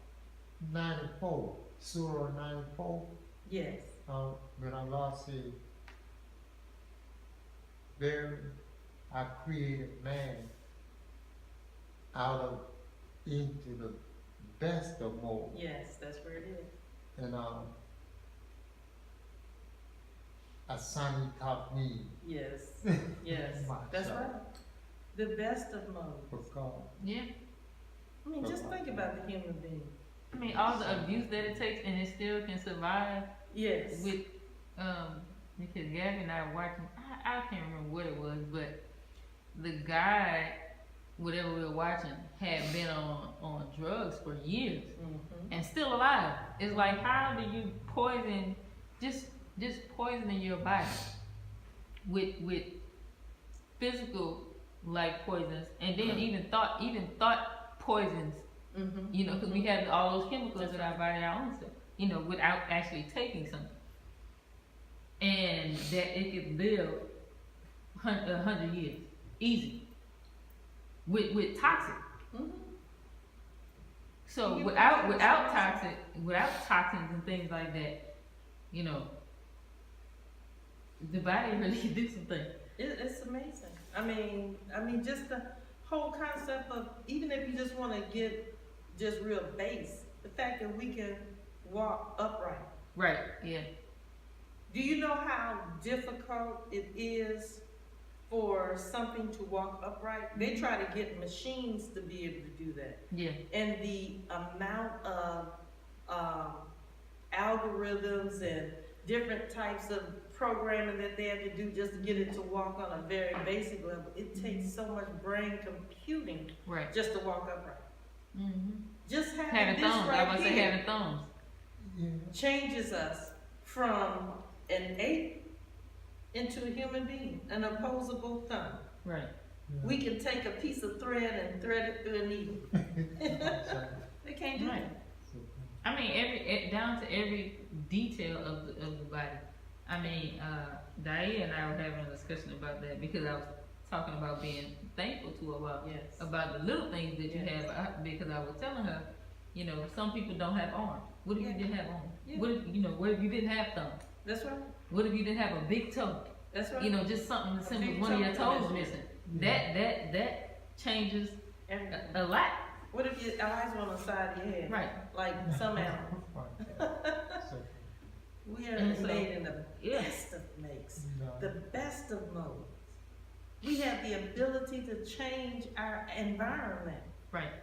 94, Surah 94. Yes. When Allah said, "Verily, I created man out of into the best of mold." Yes, that's where it is. And Asani taught me Yes. Yes. That's Mashallah. right. The best of modes. for God. Yeah. I mean, just think about the human being. I mean, all the abuse that it takes, and it still can survive. Yes. With because Gabby and I were watching, I can't remember what it was, but the guy, whatever we were watching, had been on drugs for years and still alive. It's like, how do you poison, just poisoning your body with physical like poisons, and then even thought poisons. You know, because we have all those chemicals in our body, our own stuff. You know, without actually taking something, and that it could live 100 years easy with toxic. So without toxins and things like that, you know, the body really can do some things. It's amazing. I mean, just the whole concept of, even if you just want to get just real base, the fact that we can walk upright. Right. Yeah. Do you know how difficult it is for something to walk upright? They try to get machines to be able to do that. Yeah. And the amount of algorithms and different types of programming that they have to do just to get it to walk on a very basic level, it takes so much brain computing just to walk upright. Just having this thumbs. right I was here say having thumbs. changes us from an ape into a human being, an opposable thumb. Right. We can take a piece of thread and thread it through a needle. They can't do that. I mean, down to every detail of the body. I mean, Dia and I were having a discussion about that because I was talking about being thankful to Allah. Yes. About the little things that you Yes. have, because I was telling her, you know, some people don't have arms. What if Yeah. you didn't have arms? Yeah. What if, you know, what if you didn't have thumbs? That's right. What if you didn't have a big toe? That's right. You know, just something as simple big as one of your toe toes missing. missing. That changes Everything. a lot. What if your eyes were on the side of your head? Right. Like some animals. So, We are And so- made in the Yeah. best of makes, no. the best of modes. We have the ability to change our environment. Right.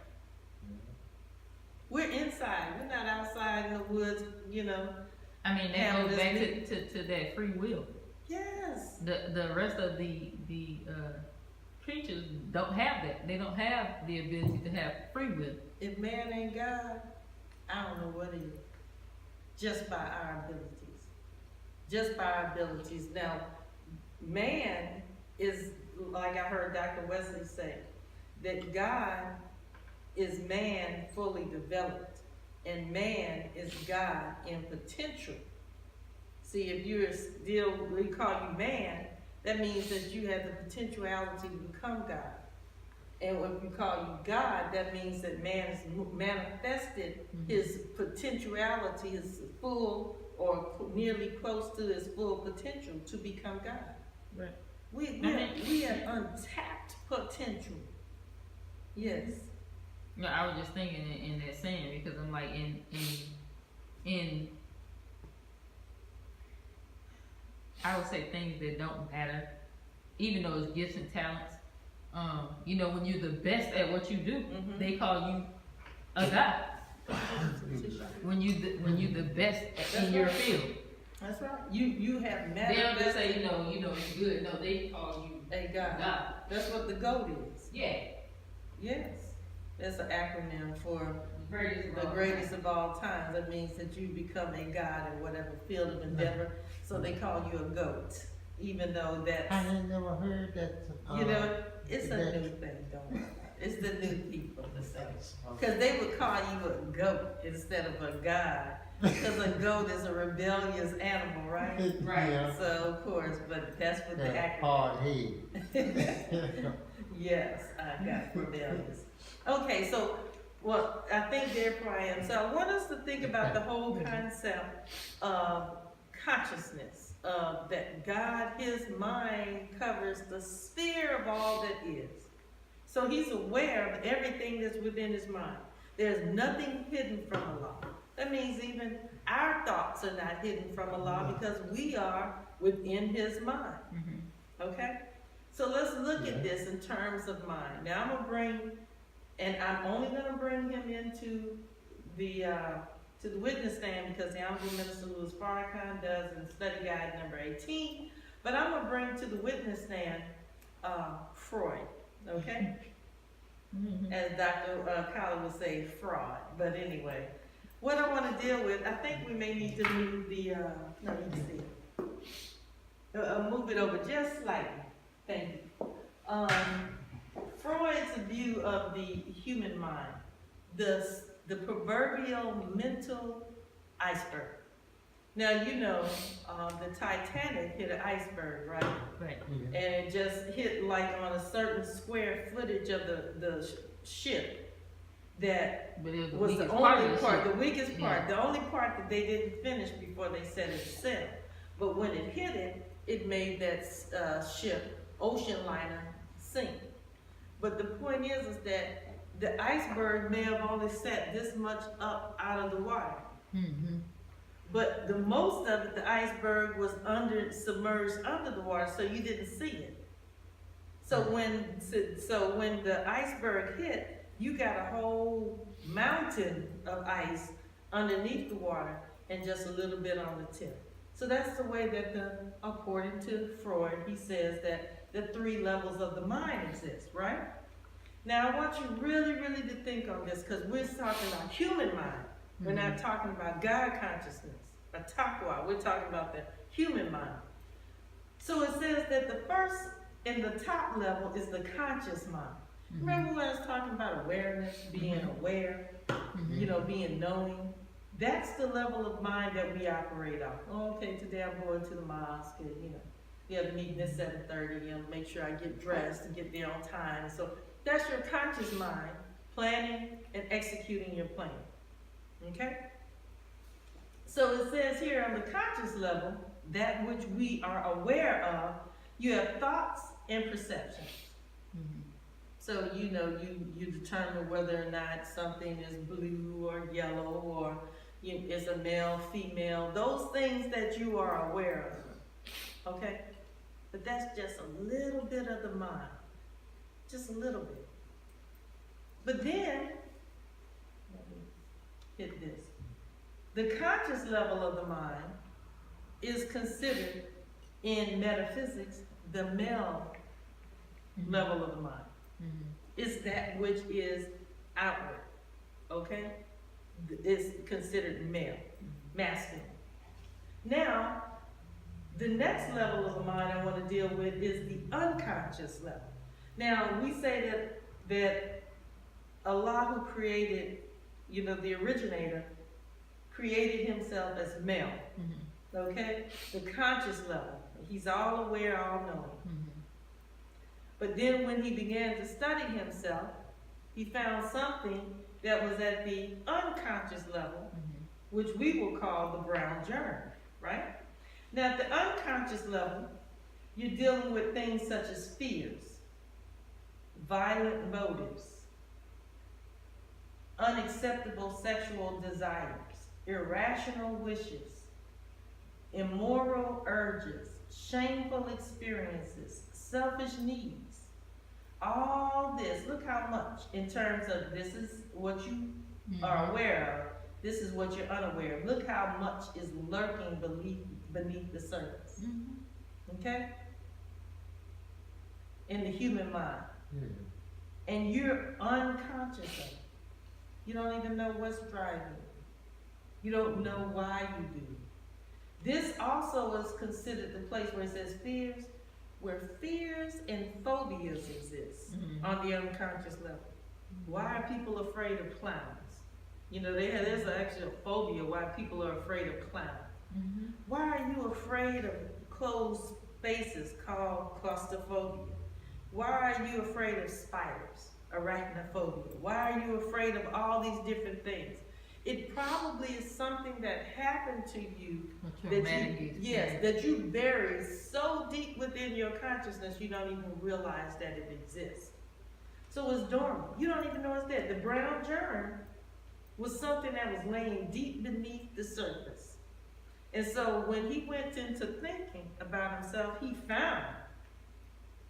We're inside, we're not outside in the woods, you know. I mean, that Yeah, goes this back big- to that free will. Yes. The rest of the creatures don't have that. They don't have the ability to have free will. If man ain't God, I don't know what is. Just by our abilities. Just by our abilities. Now, man is, like I heard Dr. Wesley say, that God is man fully developed, and man is God in potential. See, if you're still, we call you man, that means that you have the potentiality to become God. And when we call you God, that means that man has manifested his potentiality, his full or nearly close to his full potential to become God. Right. We have untapped potential. Yes. No, I was just thinking in that saying, because I'm like in I would say things that don't matter, even though it's gifts and talents. You know, when you're the best at what you do, Mhm. they call you a god. When you the best in your field, That's right. You have they don't just manifested say you know it's good. No, they call you a God. God. That's what the GOAT is. Yeah, Yes. That's an acronym for greatest. the greatest of all times. That means that you become a God in whatever field of endeavor. So they call you a GOAT, even though that's, I ain't never heard that. you know, it's a that- new thing, don't worry. It's the new people that say it. Because they would call you a goat instead of a God. Because a goat is a rebellious animal, right? Right. Yeah. So, of course, but that's what the That acronym. hard head. Yes, I got rebellious. Okay, so, well, I think therefore I am. So I want us to think about the whole concept of consciousness, that God, his mind covers the sphere of all that is. So he's aware of everything that's within his mind. There's nothing hidden from Allah. That means even our thoughts are not hidden from Allah because we are within his mind. Okay? So let's look at this in terms of mind. Now I'm going to bring, and I'm only going to bring him into the to the witness stand because the Honorable Minister Louis Farrakhan does in study guide number 18. But I'm going to bring to the witness stand Freud. Okay? As Dr. Collins would say, fraud. But anyway, what I want to deal with, I think we may need to move the, no, you can see it. Move it over just slightly. Thank you. Freud's view of the human mind, the proverbial mental iceberg. Now, you know, the Titanic hit an iceberg, right? Right. And it just hit like on a certain square footage of the ship that But it was weakest the part of only the part, ship. the weakest part, Yeah. the only part that they didn't finish before they set it sail. But when it hit it, it made that ship, ocean liner, sink. But the point is that the iceberg may have only set this much up out of the water. But the most of it, the iceberg was submerged under the water, so you didn't see it. So when the iceberg hit, you got a whole mountain of ice underneath the water and just a little bit on the tip. So that's the way that according to Freud, he says that the 3 levels of the mind exist, right? Now I want you really, really to think on this because we're talking about human mind. We're not talking about God consciousness, a taqwa. We're talking about the human mind. So it says that the first in the top level is the conscious mind. Remember when I was talking about awareness, being aware, you know, being knowing? That's the level of mind that we operate on. Oh, okay, today I'm going to the mosque, and, you know, You have a meeting at 7:30, you know, make sure I get dressed and get there on time. So that's your conscious mind, planning and executing your plan, okay? So it says here on the conscious level, that which we are aware of, you have thoughts and perceptions. So, you know, you determine whether or not something is blue or yellow or is a male, female, those things that you are aware of, okay? But that's just a little bit of the mind, just a little bit. But then, let me hit this. The conscious level of the mind is considered in metaphysics the male level of the mind. It's that which is outward, okay? It's considered male, masculine. Now, the next level of the mind I want to deal with is the unconscious level. Now, we say that Allah, who created, you know, the originator, created himself as male, okay? The conscious level. He's all aware, all knowing. But then when he began to study himself, he found something that was at the unconscious level, which we will call the Brown Germ, right? Now at the unconscious level, you're dealing with things such as fears, violent motives, unacceptable sexual desires, irrational wishes, immoral urges, shameful experiences, selfish needs. All this, look how much in terms of this is what you are aware of, this is what you're unaware of. Look how much is lurking beneath the surface. Okay? In the human mind. And you're unconscious of it. You don't even know what's driving you. You don't know why you do. This also is considered the place where it says fears, where fears and phobias exist on the unconscious level. Why are people afraid of clowns? You know, there's actually a phobia why people are afraid of clowns. Why are you afraid of closed spaces called claustrophobia? Why are you afraid of spiders? Arachnophobia. Why are you afraid of all these different things? It probably is something that happened to you that you bury so deep within your consciousness you don't even realize that it exists. So it's dormant. You don't even know it's there. The brown germ was something that was laying deep beneath the surface. And so when he went into thinking about himself, he found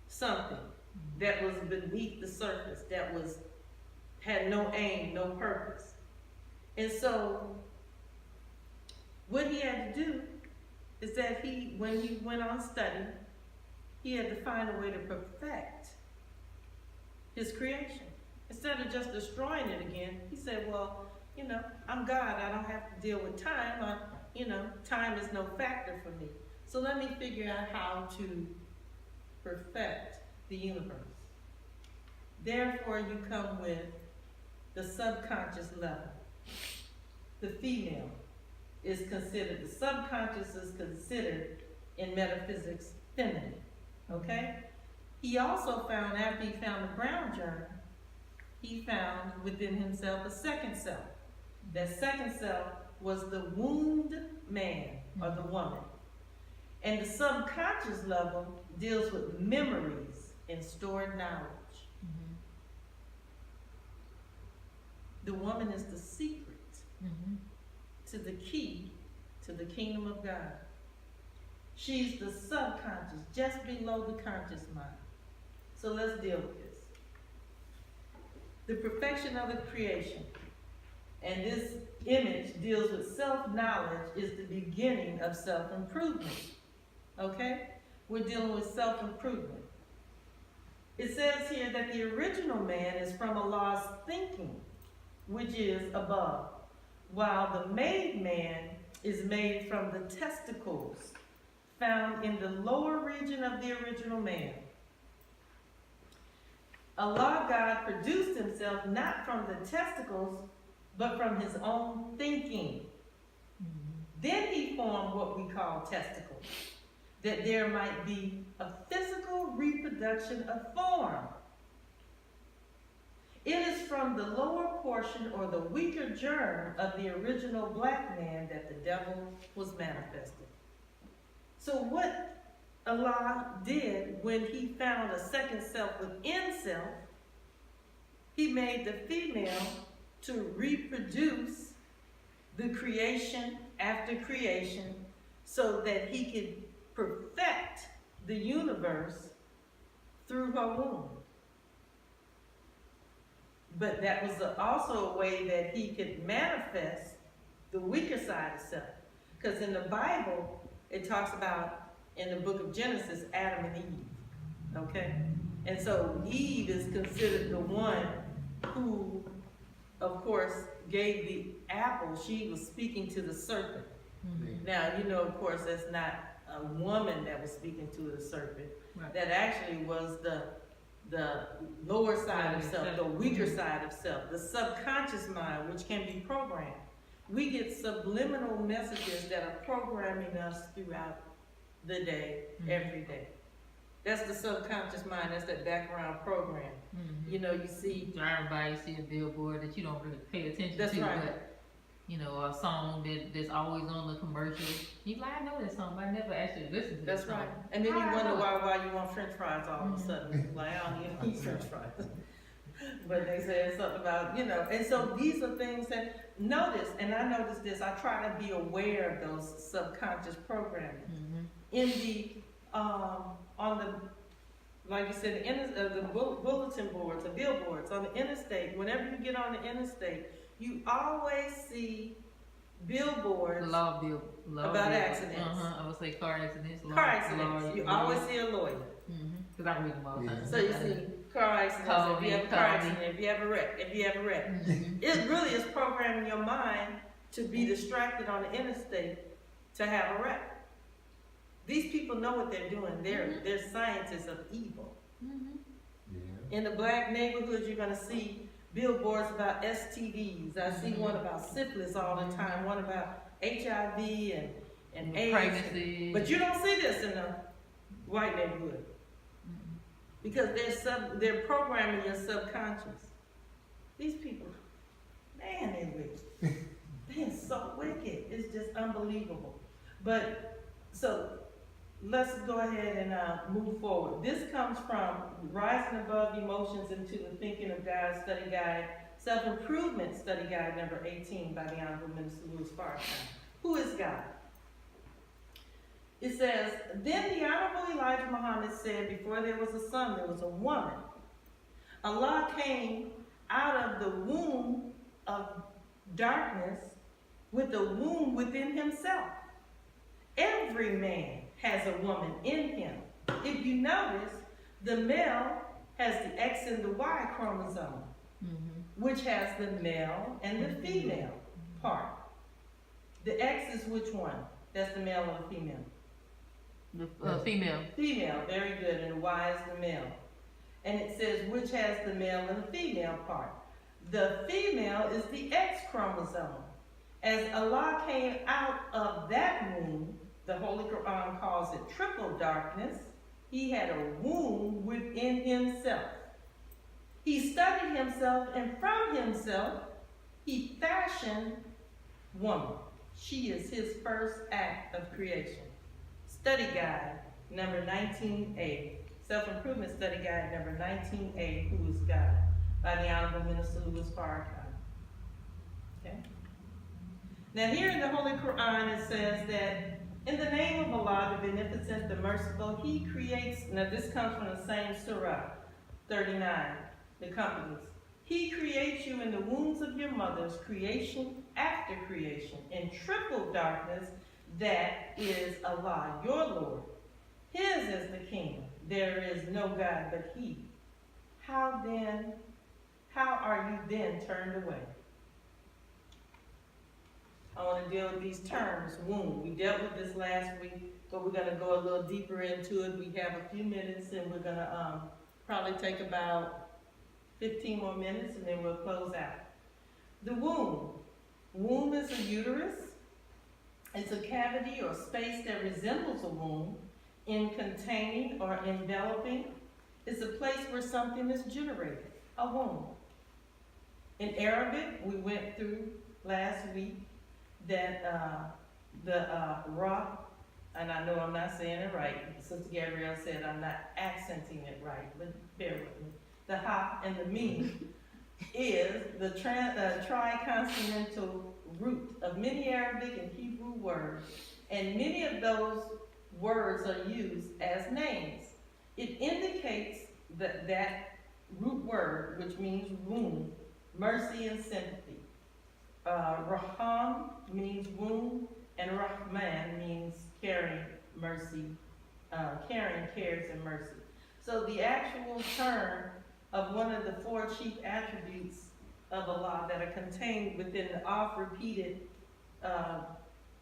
something that was beneath the surface, that had no aim, no purpose. And so what he had to do is that when he went on study, he had to find a way to perfect his creation. Instead of just destroying it again, he said, well, you know, I'm God, I don't have to deal with time. Time is no factor for me. So let me figure out how to perfect the universe. Therefore, you come with the subconscious level. The female is considered, the subconscious is considered in metaphysics feminine, okay? He also found, after he found the brown germ, he found within himself a second self. That second self was the wombed man or the woman. And the subconscious level deals with memories and stored knowledge. The woman is the secret to the key to the kingdom of God. She's the subconscious, just below the conscious mind. So let's deal with this. The perfection of the creation. And this image deals with self-knowledge is the beginning of self-improvement. Okay? We're dealing with self-improvement. It says here that the original man is from Allah's thinking, which is above, while the made man is made from the testicles found in the lower region of the original man. Allah God produced himself not from the testicles, but from his own thinking. Then he formed what we call testicles. that there might be a physical reproduction of form. It is from the lower portion or the weaker germ of the original black man that the devil was manifested. So what Allah did when he found a second self within self, he made the female to reproduce the creation after creation so that he could perfect the universe through her womb. But that was also a way that he could manifest the weaker side of self. Because in the Bible, it talks about, in the book of Genesis, Adam and Eve, okay? And so Eve is considered the one who, of course, gave the apple. She was speaking to the serpent. Mm-hmm. Now, you know, of course, that's not a woman that was speaking to the serpent. Right. That actually was the lower side of self, the weaker side of self, the subconscious mind, which can be programmed. We get subliminal messages that are programming us throughout the day, every day. That's the subconscious mind, that's that background program. Mm-hmm. You know, you see, Driving by, you see a billboard that you don't really pay attention that's to, right. but you know, a song that's always on the commercial. You like, I know that song, but I never actually listened to That's that song. right. And then you How I wonder know it? why you want French fries all of a sudden. Like, I don't even eat French fries. But they said something about, you know, and so these are things that, notice, and I noticed this, I try to be aware of those subconscious programming. Mm-hmm. In the, on the, like you said, the bulletin boards, the billboards, on the interstate, whenever you get on the interstate, you always see billboards Law about bill. accidents. I would say car accidents. Car accidents. You always see a lawyer. Because I read them all the time. So you see car accidents, Call if me, you have a call car me. accident, if you have a wreck, Mhm. It really is programming your mind to be distracted on the interstate to have a wreck. These people know what they're doing. They're scientists of evil. Mhm. Yeah. In the black neighborhoods, you're gonna see billboards about STDs. I see one about syphilis all the time, one about HIV and AIDS. Pregnancy. But you don't see this in the white neighborhood. Because they're programming your subconscious. These people, man, they're wicked. They're so wicked. It's just unbelievable. But, so, let's go ahead and move forward. This comes from Rising Above Emotions into the Thinking of God Study Guide, Self-Improvement Study Guide number 18 by the Honorable Minister Louis Farrakhan. Who is God? It says, then the Honorable Elijah Muhammad said, before there was a son, there was a woman. Allah came out of the womb of darkness with a womb within himself. Every man has a woman in him. If you notice, the male has the X and the Y chromosome, which has the male and the female part. The X is which one? That's the male or the female? The female. Female, very good, and the Y is the male. And it says which has the male and the female part. The female is the X chromosome. As Allah came out of that womb, the Holy Quran calls it triple darkness, he had a womb within himself. He studied himself, and from himself, he fashioned woman. She is his first act of creation. Study Guide, number 19A. Self-Improvement Study Guide, number 19A, Who is God? By the Honorable Minister Louis Farrakhan. Okay? Now here in the Holy Quran it says that in the name of Allah, the Beneficent, the Merciful, He creates, now this comes from the same Surah, 39, the companies. He creates you in the wombs of your mothers, creation after creation, in triple darkness, that is Allah, your Lord. His is the kingdom. There is no God but He. How are you then turned away? I want to deal with these terms, womb. We dealt with this last week, but we're going to go a little deeper into it. We have a few minutes, and we're going to probably take about 15 more minutes, and then we'll close out. The womb. Womb is a uterus. It's a cavity or space that resembles a womb. in containing or enveloping is a place where something is generated, a womb. In Arabic, we went through last week that the Ra, and I know I'm not saying it right, Sister Gabrielle said I'm not accenting it right, but bear with me. The Ha and the Mim is the triconsonantal root of many Arabic and Hebrew words, and many of those words are used as names. It indicates that root word, which means womb, mercy and sympathy. Raham means womb, and Rahman means caring, mercy, caring, cares, and mercy. So the actual term of one of the 4 chief attributes of Allah that are contained within the oft-repeated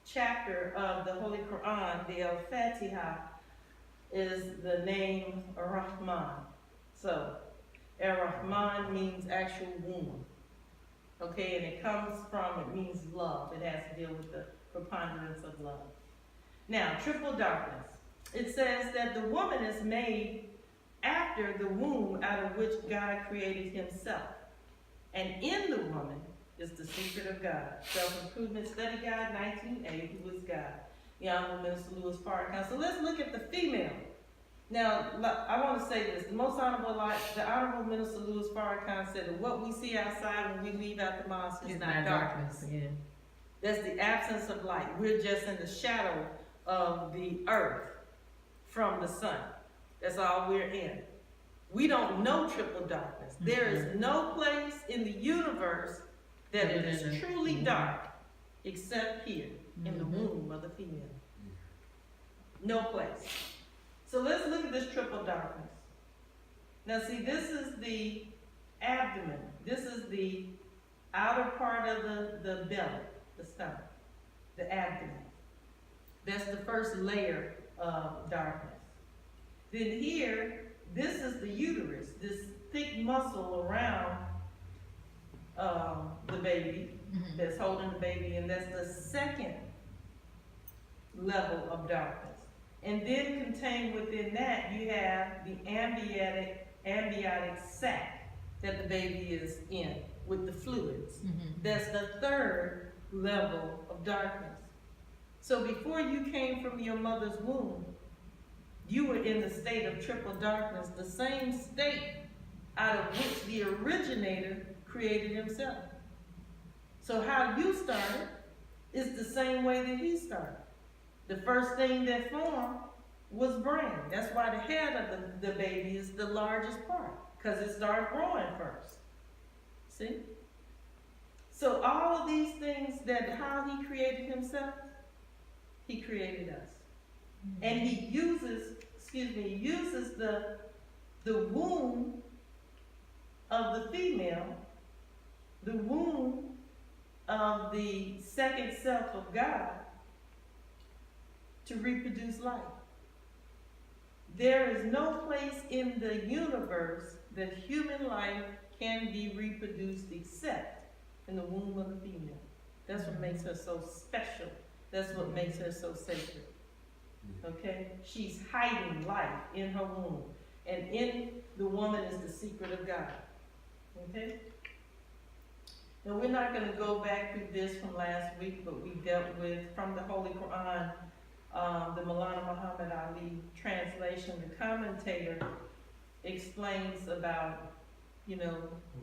chapter of the Holy Quran, the Al-Fatiha, is the name Ar-Rahman. So, Ar-Rahman means actual womb. Okay, and it means love. It has to deal with the preponderance of love. Now, triple darkness. It says that the woman is made after the womb out of which God created himself. And in the woman is the secret of God. Self-Improvement Study Guide 19A, who is God. The Honorable Minister Louis Farrakhan. So let's look at the female. Now, I want to say this. The Honorable Minister Louis Farrakhan said that what we see outside when we leave out the mosque is not darkness. Yeah. That's the absence of light. We're just in the shadow of the earth from the sun. That's all we're in. We don't know triple darkness. There is no place in the universe that it is truly dark except here in the womb of the female. No place. So let's look at this triple darkness. Now see, this is the abdomen. This is the outer part of the belly, the stomach, the abdomen. That's the first layer of darkness. Then here, this is the uterus, this thick muscle around the baby that's holding the baby, and that's the second level of darkness. And then contained within that, you have the amniotic sac that the baby is in with the fluids. That's the third level of darkness. So before you came from your mother's womb, you were in the state of triple darkness, the same state out of which the originator created himself. So how you started is the same way that he started. The first thing that formed was brain. That's why the head of the baby is the largest part, because it started growing first. See? So all of these things how he created himself, he created us. And he uses the womb of the female, the womb of the second self of God, to reproduce life. There is no place in the universe that human life can be reproduced except in the womb of the female. That's what makes her so special. That's what makes her so sacred. Okay? She's hiding life in her womb. And in the woman is the secret of God. Okay? Now we're not going to go back through this from last week, but we dealt with, from the Holy Quran, the Maulana Muhammad Ali translation. The commentator explains about,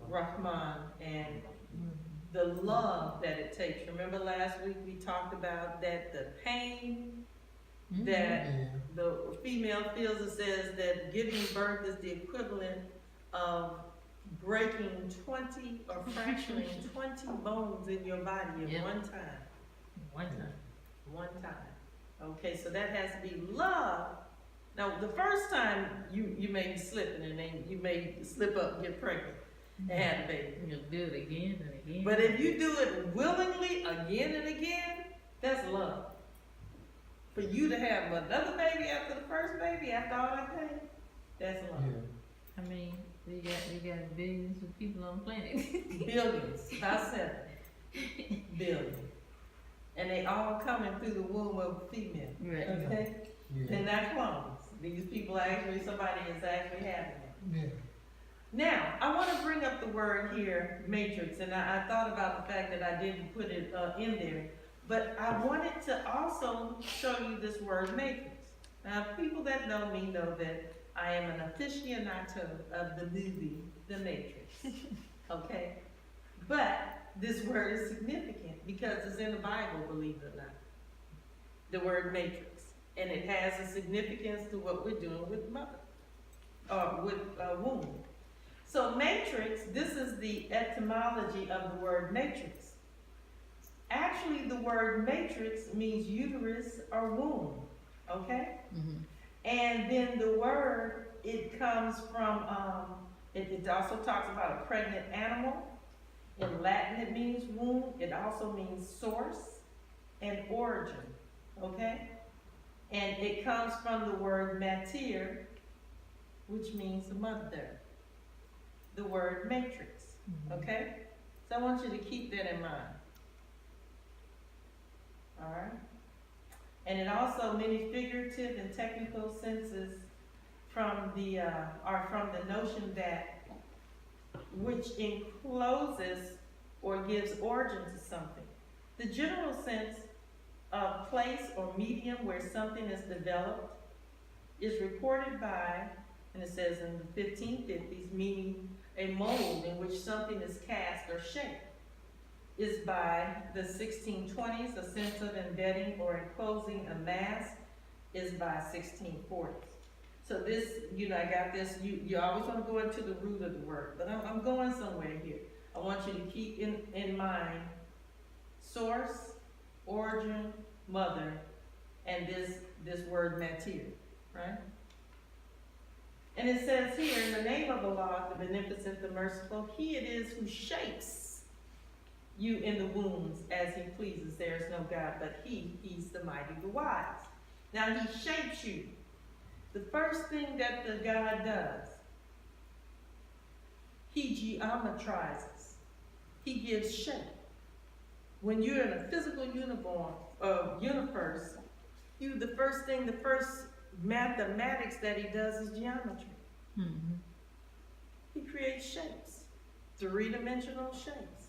Rahman and the love that it takes. Remember last week we talked about that the pain that the female feels, it says that giving birth is the equivalent of breaking 20 or fracturing 20 bones in your body at one time. One time. Okay, so that has to be love. Now, the first time you may be slipping, and then you may slip up and get pregnant and have a baby. You'll do it again and again. But if you do it willingly again and again, that's love. For you to have another baby after the first baby, after all that pain, that's love. I mean, we got billions of people on the planet. Billions, not 7. Billions. And they all coming through the womb of a female. Right. Okay? Yeah. And not clones. These people actually, somebody is actually having it. Yeah. Now, I want to bring up the word here, matrix, and I thought about the fact that I didn't put it in there, but I wanted to also show you this word matrix. Now, people that know me know that I am an aficionado of the movie, The Matrix, okay? But this word is significant because it's in the Bible, believe it or not, the word matrix, and it has a significance to what we're doing with mother, or with womb. So matrix, this is the etymology of the word matrix. Actually, the word matrix means uterus or womb, okay? Mm-hmm. And then the word, it comes from, it also talks about a pregnant animal. In Latin, it means womb. It also means source and origin, okay? And it comes from the word mater, which means mother. The word matrix, okay? So I want you to keep that in mind. All right? And it also, many figurative and technical senses from the, are from the notion that, which encloses or gives origin to something. The general sense of place or medium where something is developed is reported by, and it says in the 1550s, meaning a mold in which something is cast or shaped, is by the 1620s. A sense of embedding or enclosing a mass is by 1640s. So this, I got this, you always want to go into the root of the word, but I'm going somewhere here. I want you to keep in mind source, origin, mother, and this word mater, right? And it says here, in the name of Allah, the beneficent, the merciful, He it is who shapes you in the wombs as He pleases. There is no God but He's the mighty, the wise. Now He shapes you. The first thing that the God does, He geometrizes. He gives shape. When you're in a physical universe, the first mathematics that He does is geometry. Mm-hmm. He creates shapes, three-dimensional shapes.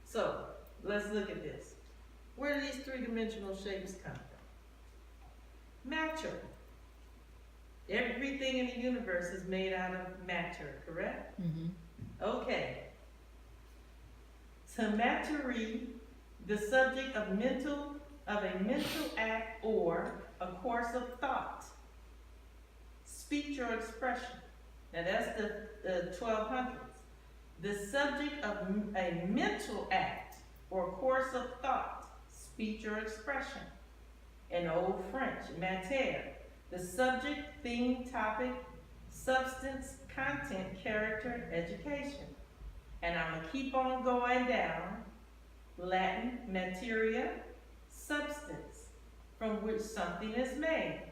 So, let's look at this. Where do these three-dimensional shapes come from? Matter. Everything in the universe is made out of matter, correct? Mm-hmm. Okay. Tematary, the subject of a mental act or a course of thought, speech or expression. Now that's the 1200s. The subject of a mental act or course of thought, speech or expression. In Old French, matière. The subject, theme, topic, substance, content, character, education. And I'm going to keep on going down. Latin, materia, substance, from which something is made.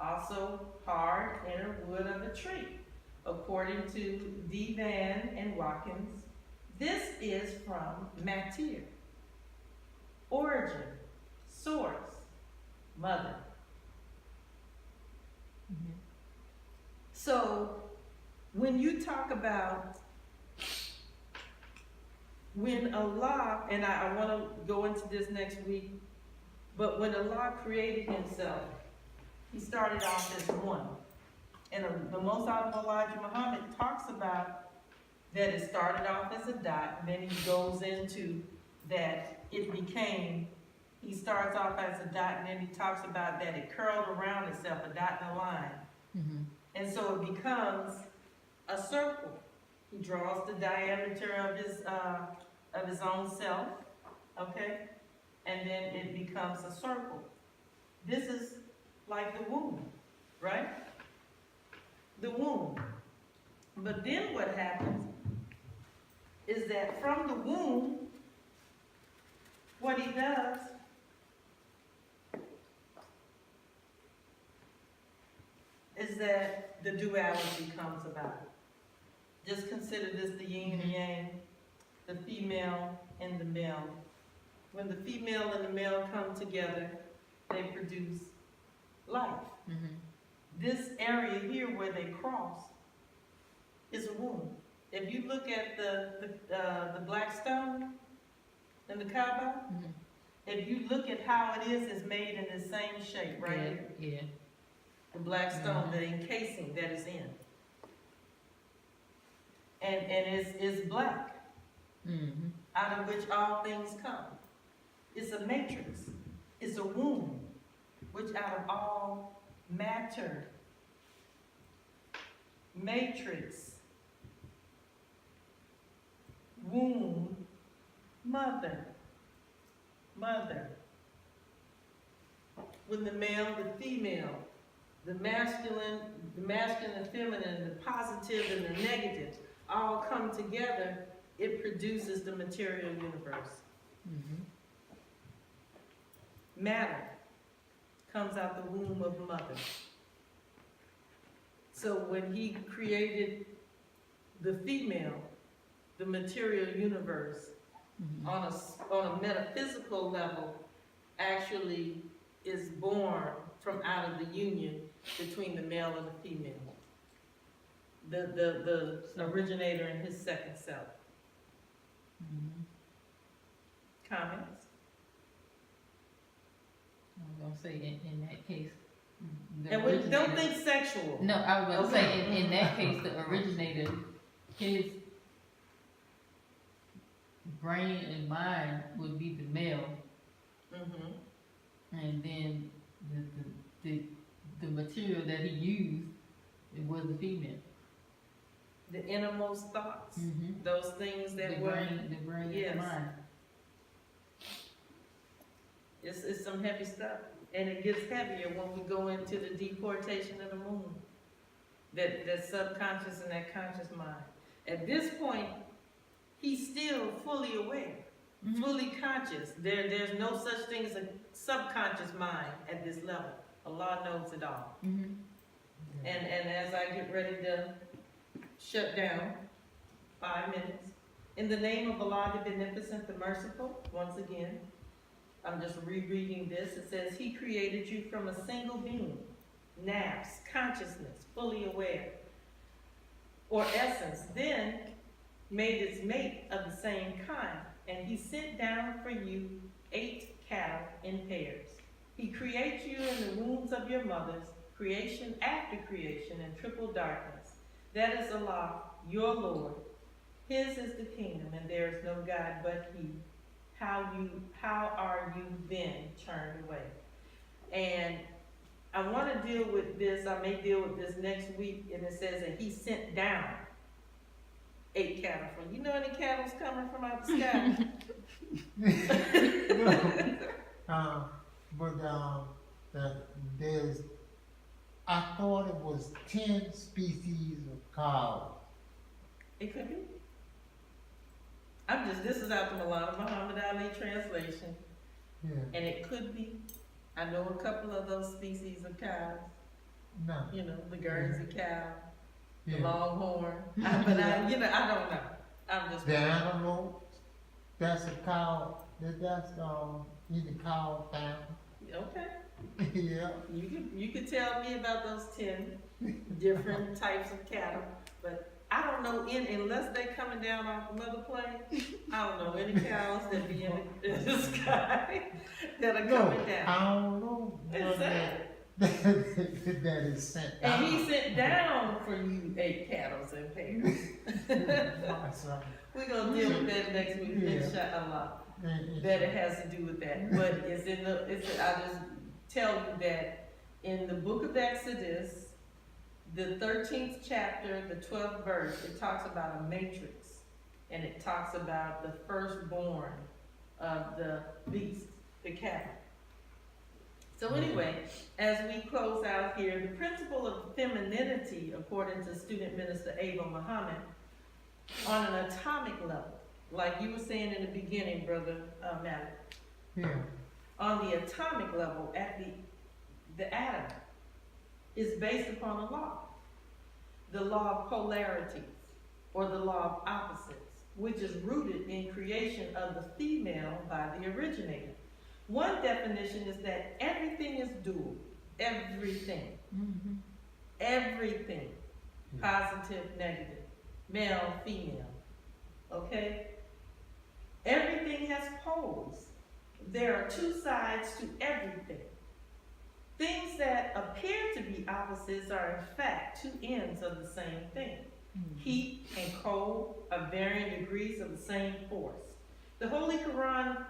Also, hard inner wood of a tree. According to D. Van and Watkins, this is from mater. Origin, source, mother. Mm-hmm. So, when you talk about when Allah, and I want to go into this next week, but when Allah created Himself, He started off as one. And the Most Honorable Elijah Muhammad talks about that it started off as a dot, and then he goes into that it became, he starts off as a dot, and then he talks about that it curled around itself, a dot and a line. Mm-hmm. And so it becomes a circle. He draws the diameter of his own self, okay? And then it becomes a circle. This is like the womb, right? The womb. But then what happens is that from the womb, what He does is that the duality comes about. Just consider this the yin and yang, the female and the male. When the female and the male come together, they produce life. Mm-hmm. This area here where they cross is a womb. If you look at the black stone in the Kaaba, Mm-hmm. if you look at how it is, it's made in the same shape right here. Yeah. The black stone, Mhm. the encasing that is in. And it's black, Mm-hmm. out of which all things come. It's a matrix. It's a womb, which out of all matter. Matrix. Womb. Mother. Mother. When the male, the female, the masculine and feminine, the positive and the negative all come together, it produces the material universe. Mm-hmm. Matter comes out the womb of mother. So when he created the female, the material universe, Mm-hmm. on a metaphysical level, actually is born from out of the union between the male and the female. The originator and his second self. Mm-hmm. Comments? I was gonna say in that case, the And we don't originator- think sexual. No, I was about to Okay. say in that case, the originator, his brain and mind would be the male, Mm-hmm. and then the material that he used, it was the female. The innermost thoughts, Mm-hmm. those things that The were, brain Yes. and mind. it's some heavy stuff. And it gets heavier when we go into the deportation of the moon. That subconscious and that conscious mind. At this point, he's still fully aware, Mhm. fully conscious. There's no such thing as a subconscious mind at this level. Allah knows it all. Mm-hmm. And as I get ready to shut down, 5 minutes, in the name of Allah, the Beneficent, the Merciful, once again, I'm just rereading this. It says, He created you from a single being, nafs, consciousness, fully aware, or essence, then made its mate of the same kind, and He sent down for you 8 cattle in pairs. He creates you in the wombs of your mothers, creation after creation in triple darkness. That is Allah, your Lord. His is the kingdom, and there is no God but He. How are you then turned away? And I want to deal with this. I may deal with this next week. And it says that He sent down 8 cattle from you. Know any cattle's coming from out the sky? There's, I thought it was 10 species of cows. It could be. This is out the Maulana Muhammad Ali translation. Yeah, And it could be. I know a couple of those species of cows. no, You know, the Guernsey cow, the yeah. longhorn. But I don't know. I'm just. The antelope, that's a cow, that's in the cow family. Okay. Yeah. You could tell me about those 10 different types of cattle, but I don't know unless they coming down off another plane. I don't know any cows that be in the sky that are No, coming down. I don't know. It's sad. That is sent down. And He sent down for you 8 cattle and pairs. Awesome. We're gonna deal with that next week, Yeah. inshallah. That it has to do with that, but I just tell you that in the book of Exodus, the 13th chapter, the 12th verse, it talks about a matrix, and it talks about the firstborn of the beast, the cattle. So anyway, as we close out here, the principle of femininity, according to student minister Ava Muhammad, on an atomic level, like you were saying in the beginning, brother Malik, Yeah. on the atomic level, at the atom, is based upon a law. The law of polarities, or the law of opposites, which is rooted in creation of the female by the originator. One definition is that everything is dual. everything. Mhm. Everything. Positive, negative, male, female. Okay? Everything has poles. There are two sides to everything. Things that appear to be opposites are in fact two ends of the same thing. Heat and cold are varying degrees of the same force. The Holy Quran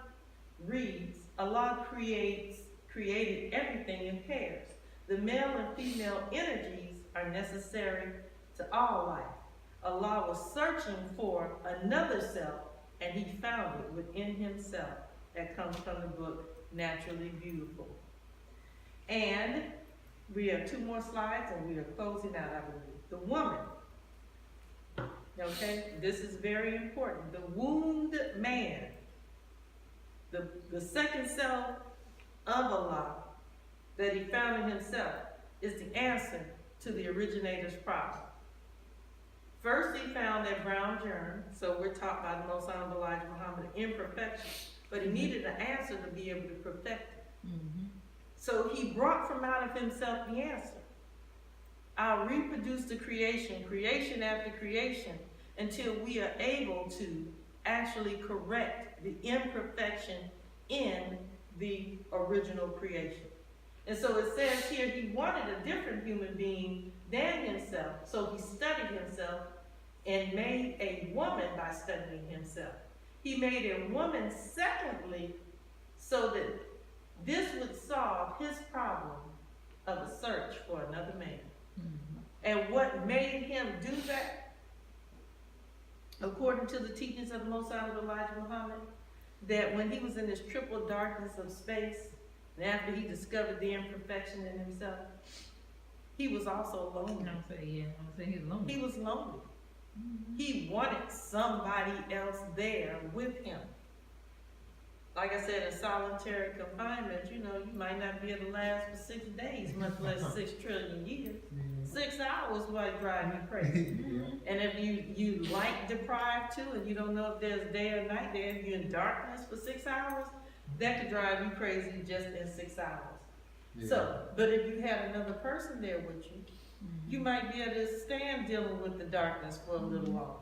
reads, Allah created everything in pairs. The male and female energies are necessary to all life. Allah was searching for another self, and he found it within himself. That comes from the book Naturally Beautiful. And we have two more slides, and we are closing out, I believe. The woman. Okay, this is very important. The wombed man, the second self of Allah that he found in himself, is the answer to the originator's problem. First, he found that brown germ, so we're taught by the Most Honorable Elijah Muhammad, imperfection, but he needed an answer to be able to perfect it. Mhm. So he brought from out of himself the answer. I'll reproduce the creation after creation, until we are able to actually correct the imperfection in the original creation. And so it says here he wanted a different human being than himself, so he studied himself and made a woman by studying himself. He made a woman secondly, so that this would solve his problem of a search for another man. Mhm. And what made him do that, according to the teachings of the Most Honorable Elijah Muhammad, that when he was in this triple darkness of space, and after he discovered the imperfection in himself, he was also lonely. I'm saying he's lonely. He was lonely. Mhm. He wanted somebody else there with him. Like I said, in solitary confinement, you might not be able to last for 6 days, much less 6 trillion years. 6 hours might drive you crazy. Mhm. And if you light deprived too, and you don't know if there's day or night there, if you're in darkness for 6 hours, that could drive you crazy just in 6 hours. So, but if you had another person there with you, you might be able to stand dealing with the darkness for a little longer.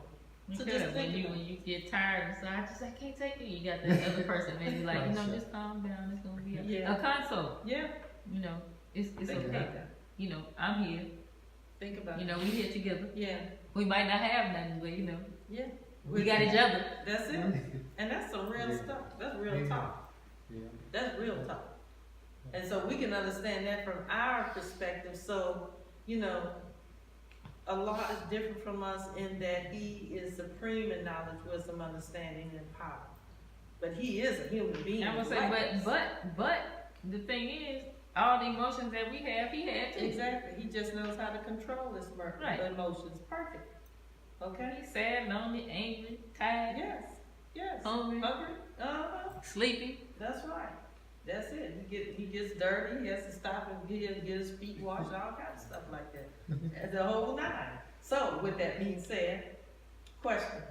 So Because just when think you get tired inside, I can't take it. You got the other person, maybe like, just calm down. It's gonna be a console. Yeah, It's think okay. about that. I'm here. Think about it. We here together. Yeah, We might not have nothing, but yeah. we got each other. That's it. And that's some real stuff. That's real talk. That's real talk. And so we can understand that from our perspective. So, Allah is different from us in that he is supreme in knowledge, wisdom, understanding, and power. But he is a human being. I would say, but the thing is, all the emotions that we have, he had too. Exactly. He just knows how to control his emotions. Perfect. Okay? He's sad, lonely, angry, tired, Yes. hungry, sleepy. That's right. That's it. He gets dirty. He has to stop and get his feet washed, all kinds of stuff like that. And the whole nine. So, with that being said, question.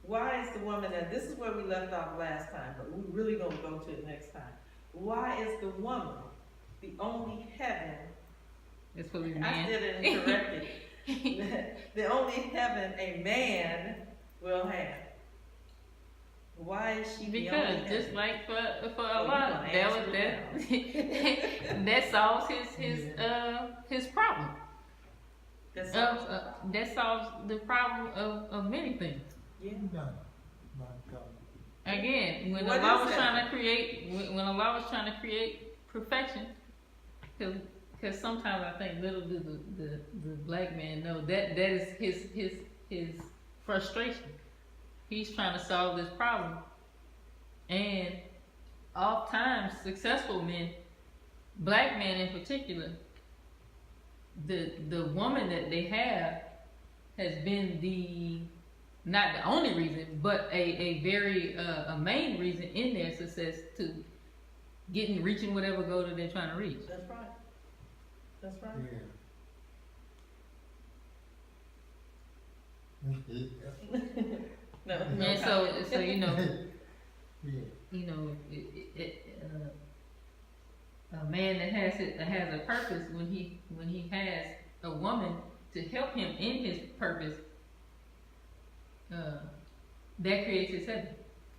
Why is the woman, and this is where we left off last time, but we're really going to go to it next time. Why is the woman the only heaven? It's for the I man. did it and corrected it. The only heaven a man will have. Why is she the only heaven? Just like for a Oh, lot, that solves his problem. That solves the problem of many things. Yeah. Again, when What Allah is was that? trying to create, when Allah was trying to create perfection, because sometimes I think little do the black man know that is his frustration. He's trying to solve this problem, and oftentimes successful men, black men in particular, the woman that they have has been not the only reason, but a very a main reason in their success to reaching whatever goal that they're trying to reach. That's right. That's right. No. And so a man that has a purpose, when he has a woman to help him in his purpose, that creates his heaven.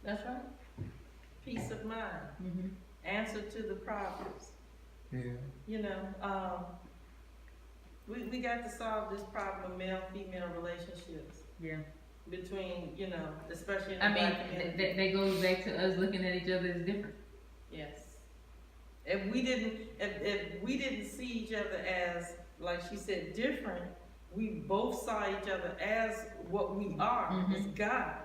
That's right. Peace of mind. Mm-hmm. Answer to the problems. Yeah. You know, we got to solve this problem of male-female relationships. Yeah. Between, you know, especially in the I mean, black community. that goes back to us looking at each other as different. Yes. If we didn't see each other as, like she said, different, we both saw each other as what we are, Mhm. as God.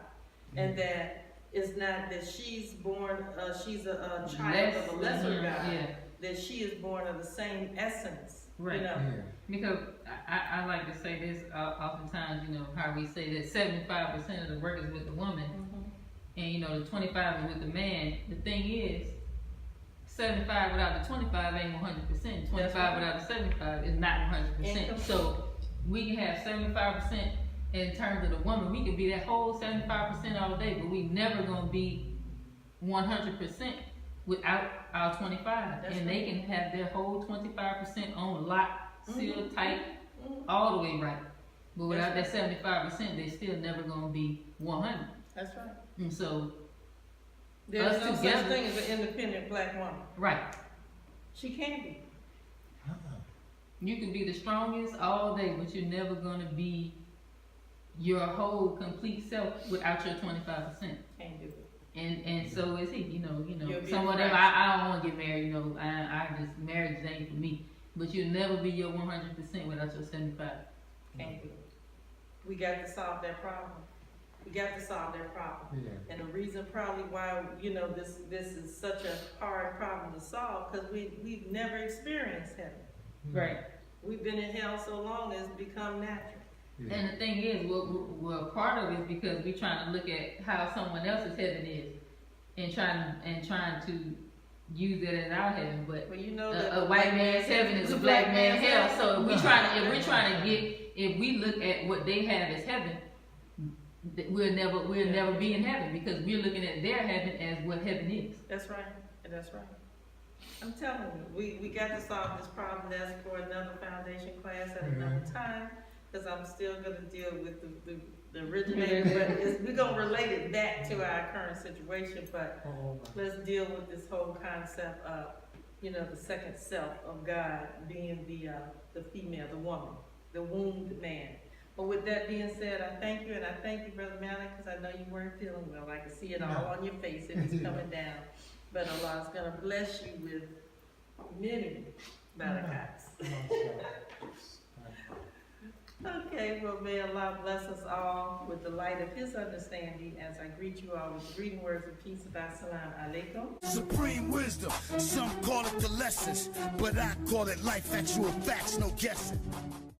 And that it's not that she's born, she's a child of a lesser God. Yeah. That she is born of the same essence. Right. You know? Yeah. Because I like to say this oftentimes, you know, how we say that 75% of the work is with the woman, and you know, the 25 is with the man. The thing is, 75 without the 25 ain't 100%. 25 without the 75 is not 100%. So we can have 75% in terms of the woman. We could be that whole 75% all day, but we never gonna be 100% without our 25. That's and right. they can have their whole 25% on lock, sealed tight, all the way right. But without that 75%, they still never gonna be 100. That's right. And so, There's us no together- such thing as an independent black woman. right. She can't be. You can be the strongest all day, but you're never gonna be your whole complete self without your 25%. Can't do it. And so is he, you know, You'll be some of them, a I don't wanna get married, you know, I just, marriage ain't for me. But you'll never be your 100% without your 75. Can't do it. We got to solve that problem. We got to solve that problem. Yeah. And the reason probably why, you know, this is such a hard problem to solve, because we've never experienced heaven. Right. We've been in hell so long it's become natural. Yeah. And the thing is, well, part of it is because we're trying to look at how someone else's heaven is, and trying to use that as our heaven. But Well, you know that a white man's heaven is a black man's hell. So if we're if we look at what they have as heaven, we'll never be in heaven, because we're looking at their heaven as what heaven is. That's right. That's right. I'm telling you, we got to solve this problem. That's for another foundation class at another time, because I'm still going to deal with the originator, but we're going to relate it back to our current situation. But let's deal with this whole concept of, you know, the second self of God being the female, the woman, the wombed man. But with that being said, I thank you, and I thank you, Brother Malik, because I know you weren't feeling well. I can see it all on your face, and it's coming down. But Allah's going to bless you with many barakats. Okay, well, may Allah bless us all with the light of His understanding as I greet you all with the greeting words of peace. Assalamu alaikum. Supreme wisdom, some call it the lessons, but I call it life, actual facts, no guessing.